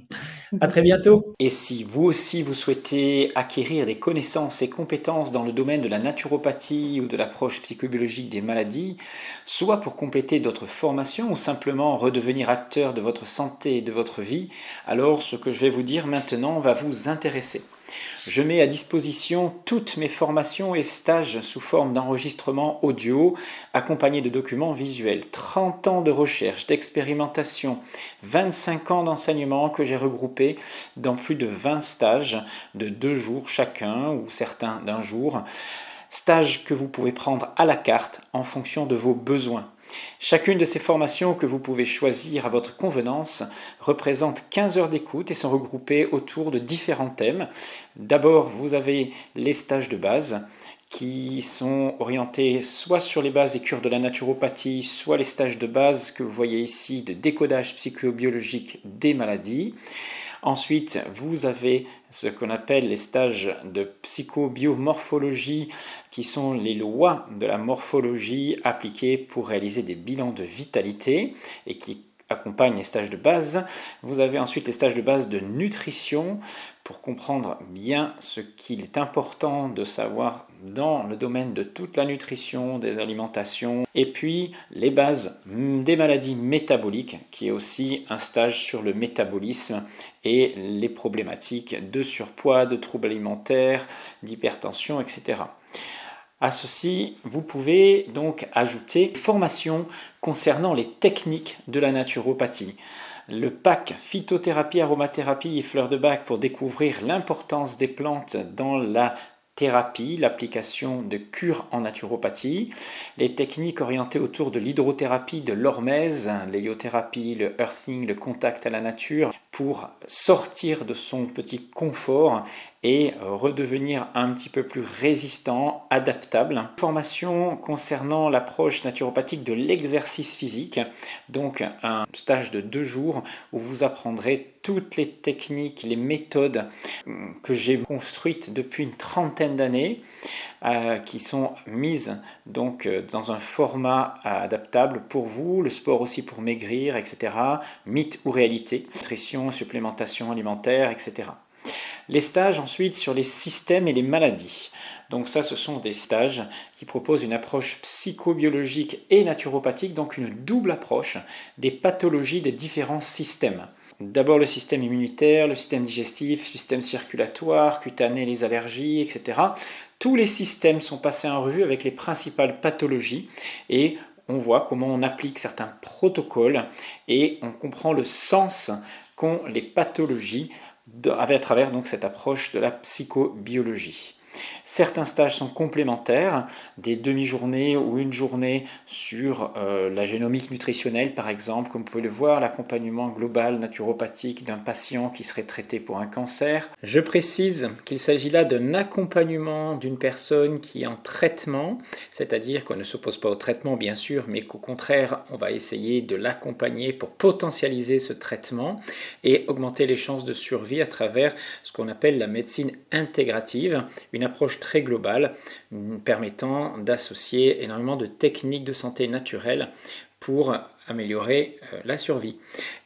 À très bientôt. Et si vous aussi vous souhaitez acquérir des connaissances et compétences dans le domaine de la naturopathie ou de l'approche psychobiologique des maladies, soit pour compléter d'autres formations ou simplement redevenir acteur de votre santé et de votre vie, alors ce que je vais vous dire maintenant va vous intéresser. Je mets à disposition toutes mes formations et stages sous forme d'enregistrement audio accompagnés de documents visuels. 30 ans de recherche, d'expérimentation, 25 ans d'enseignement que j'ai regroupés dans plus de 20 stages de 2 jours chacun ou certains d'1 jour. Stages que vous pouvez prendre à la carte en fonction de vos besoins. Chacune de ces formations que vous pouvez choisir à votre convenance représente 15 heures d'écoute et sont regroupées autour de différents thèmes. D'abord, vous avez les stages de base qui sont orientés soit sur les bases et cures de la naturopathie, soit les stages de base que vous voyez ici de décodage psychobiologique des maladies. Ensuite, vous avez ce qu'on appelle les stages de psychobiomorphologie, qui sont les lois de la morphologie appliquées pour réaliser des bilans de vitalité et qui accompagnent les stages de base. Vous avez ensuite les stages de base de nutrition pour comprendre bien ce qu'il est important de savoir dans le domaine de toute la nutrition, des alimentations, et puis les bases des maladies métaboliques, qui est aussi un stage sur le métabolisme et les problématiques de surpoids, de troubles alimentaires, d'hypertension, etc. À ceci, vous pouvez donc ajouter une formation concernant les techniques de la naturopathie. Le pack phytothérapie, aromathérapie et fleurs de bac pour découvrir l'importance des plantes dans la thérapie, l'application de cures en naturopathie, les techniques orientées autour de l'hydrothérapie, de l'hormèse, l'héliothérapie, le earthing, le contact à la nature, pour sortir de son petit confort et redevenir un petit peu plus résistant, adaptable. Formation concernant l'approche naturopathique de l'exercice physique, donc un stage de 2 jours où vous apprendrez toutes les techniques, les méthodes que j'ai construites depuis une trentaine d'années, qui sont mises donc dans un format adaptable pour vous, le sport aussi pour maigrir, etc. Mythe ou réalité, nutrition, supplémentation alimentaire, etc. Les stages ensuite sur les systèmes et les maladies. Donc ça, ce sont des stages qui proposent une approche psychobiologique et naturopathique, donc une double approche des pathologies des différents systèmes. D'abord le système immunitaire, le système digestif, le système circulatoire, cutané, les allergies, etc. Tous les systèmes sont passés en revue avec les principales pathologies et on voit comment on applique certains protocoles et on comprend le sens qu'ont les pathologies à travers donc cette approche de la psychobiologie. Certains stages sont complémentaires, des demi-journées ou une journée sur la génomique nutritionnelle par exemple, comme vous pouvez le voir, l'accompagnement global naturopathique d'un patient qui serait traité pour un cancer. Je précise qu'il s'agit là d'un accompagnement d'une personne qui est en traitement, c'est-à-dire qu'on ne s'oppose pas au traitement bien sûr, mais qu'au contraire on va essayer de l'accompagner pour potentialiser ce traitement et augmenter les chances de survie à travers ce qu'on appelle la médecine intégrative, une approche très globale permettant d'associer énormément de techniques de santé naturelle pour améliorer la survie.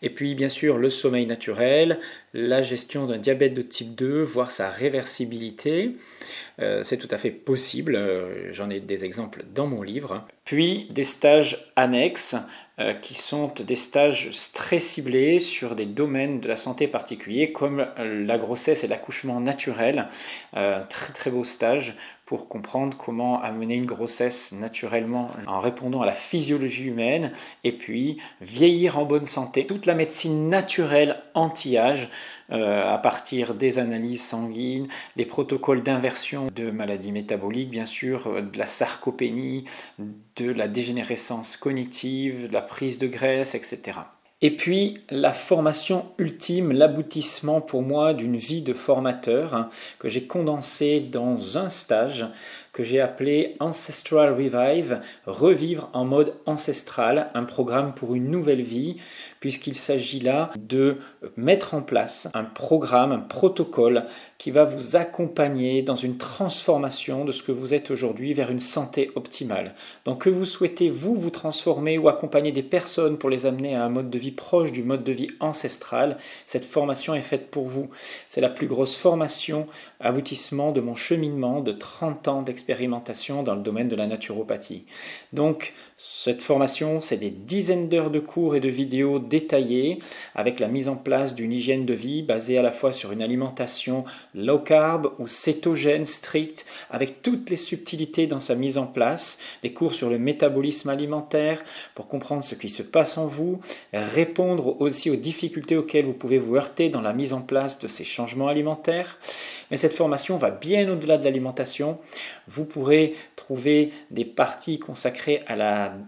Et puis bien sûr le sommeil naturel, la gestion d'un diabète de type 2, voire sa réversibilité. C'est tout à fait possible, j'en ai des exemples dans mon livre. Puis des stages annexes qui sont des stages très ciblés sur des domaines de la santé particuliers comme la grossesse et l'accouchement naturel. Très très beau stage pour comprendre comment amener une grossesse naturellement en répondant à la physiologie humaine et puis vieillir en bonne santé. Toute la médecine naturelle anti-âge à partir des analyses sanguines, les protocoles d'inversion de maladies métaboliques, bien sûr, de la sarcopénie, de la dégénérescence cognitive, de la prise de graisse, etc. Et puis la formation ultime, l'aboutissement pour moi d'une vie de formateur que j'ai condensé dans un stage que j'ai appelé Ancestral Revive, revivre en mode ancestral, un programme pour une nouvelle vie, puisqu'il s'agit là de mettre en place un programme, un protocole qui va vous accompagner dans une transformation de ce que vous êtes aujourd'hui vers une santé optimale. Donc que vous souhaitez vous transformer ou accompagner des personnes pour les amener à un mode de vie proche du mode de vie ancestral, cette formation est faite pour vous. C'est la plus grosse formation, aboutissement de mon cheminement de 30 ans d'expérimentation dans le domaine de la naturopathie. Donc Cette formation, c'est des dizaines d'heures de cours et de vidéos détaillées avec la mise en place d'une hygiène de vie basée à la fois sur une alimentation low carb ou cétogène stricte avec toutes les subtilités dans sa mise en place, des cours sur le métabolisme alimentaire pour comprendre ce qui se passe en vous, répondre aussi aux difficultés auxquelles vous pouvez vous heurter dans la mise en place de ces changements alimentaires. Mais cette formation va bien au-delà de l'alimentation. Vous pourrez trouver des parties consacrées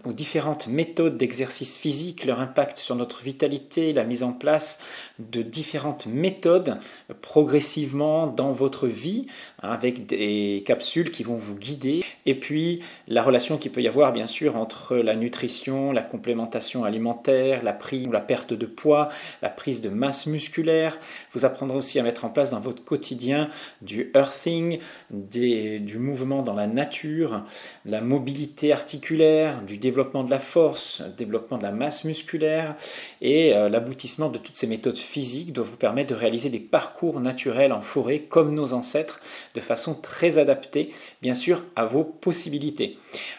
aux différentes méthodes d'exercice physique, leur impact sur notre vitalité, la mise en place de différentes méthodes progressivement dans votre vie, avec des capsules qui vont vous guider. Et puis la relation qu'il peut y avoir bien sûr entre la nutrition, la complémentation alimentaire, la prise ou la perte de poids, la prise de masse musculaire. Vous apprendrez aussi à mettre en place dans votre quotidien du earthing, du mouvement dans la nature, la mobilité articulaire, du développement de la force, développement de la masse musculaire, et l'aboutissement de toutes ces méthodes physiques doit vous permettre de réaliser des parcours naturels en forêt comme nos ancêtres, de façon très adaptée, bien sûr, à vos possibilités.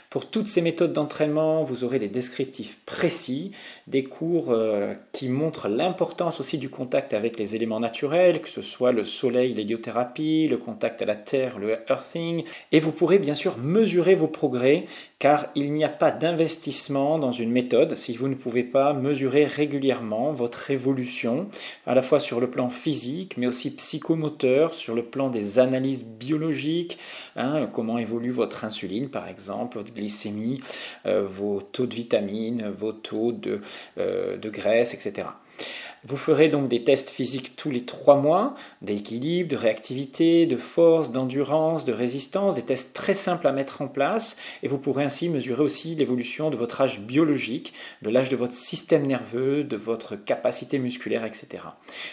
Pour toutes ces méthodes d'entraînement, vous aurez des descriptifs précis, des cours qui montrent l'importance aussi du contact avec les éléments naturels, que ce soit le soleil, l'héliothérapie, le contact à la terre, le earthing. Et vous pourrez bien sûr mesurer vos progrès, car il n'y a pas d'investissement dans une méthode si vous ne pouvez pas mesurer régulièrement votre évolution, à la fois sur le plan physique, mais aussi psychomoteur, sur le plan des analyses biologiques, comment évolue votre insuline par exemple, votre glycémie, vos taux de vitamines, vos taux de graisse, etc. Vous ferez donc des tests physiques tous les 3 mois, d'équilibre, de réactivité, de force, d'endurance, de résistance, des tests très simples à mettre en place, et vous pourrez ainsi mesurer aussi l'évolution de votre âge biologique, de l'âge de votre système nerveux, de votre capacité musculaire, etc.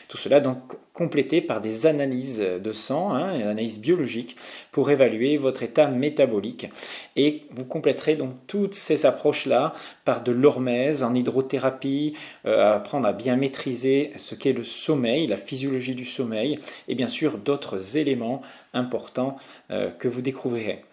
Tout cela donc complété par des analyses de sang, des analyses biologiques, pour évaluer votre état métabolique. Et vous compléterez donc toutes ces approches-là par de l'hormèse en hydrothérapie, apprendre à bien maîtriser ce qu'est le sommeil, la physiologie du sommeil, et bien sûr d'autres éléments importants que vous découvrirez.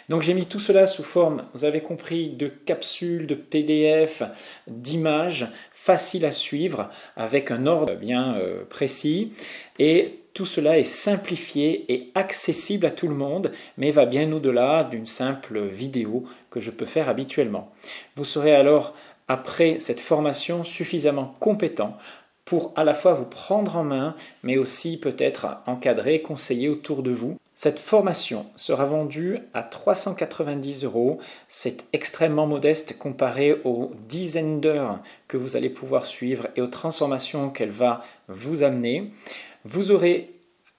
Donc j'ai mis tout cela sous forme, vous avez compris, de capsules, de PDF, d'images, faciles à suivre, avec un ordre bien précis, et tout cela est simplifié et accessible à tout le monde, mais va bien au-delà d'une simple vidéo que je peux faire habituellement. Vous serez alors, après cette formation, suffisamment compétent pour à la fois vous prendre en main, mais aussi peut-être encadrer, conseiller autour de vous. Cette formation sera vendue à 390 €. C'est extrêmement modeste comparé aux dizaines d'heures que vous allez pouvoir suivre et aux transformations qu'elle va vous amener. Vous aurez,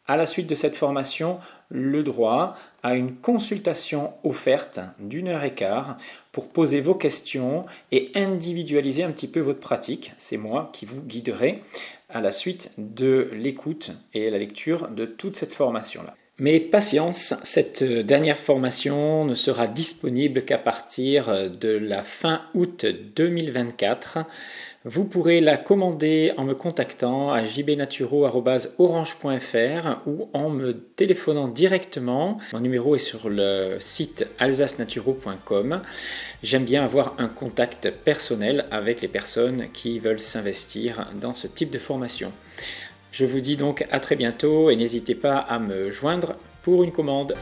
à la suite de cette formation, le droit à une consultation offerte d'1h15 pour poser vos questions et individualiser un petit peu votre pratique. C'est moi qui vous guiderai à la suite de l'écoute et la lecture de toute cette formation-là. Mais patience, cette dernière formation ne sera disponible qu'à partir de la fin août 2024. Vous pourrez la commander en me contactant à jbnaturo@orange.fr ou en me téléphonant directement. Mon numéro est sur le site alsacenaturo.com. J'aime bien avoir un contact personnel avec les personnes qui veulent s'investir dans ce type de formation. Je vous dis donc à très bientôt et n'hésitez pas à me joindre pour une commande.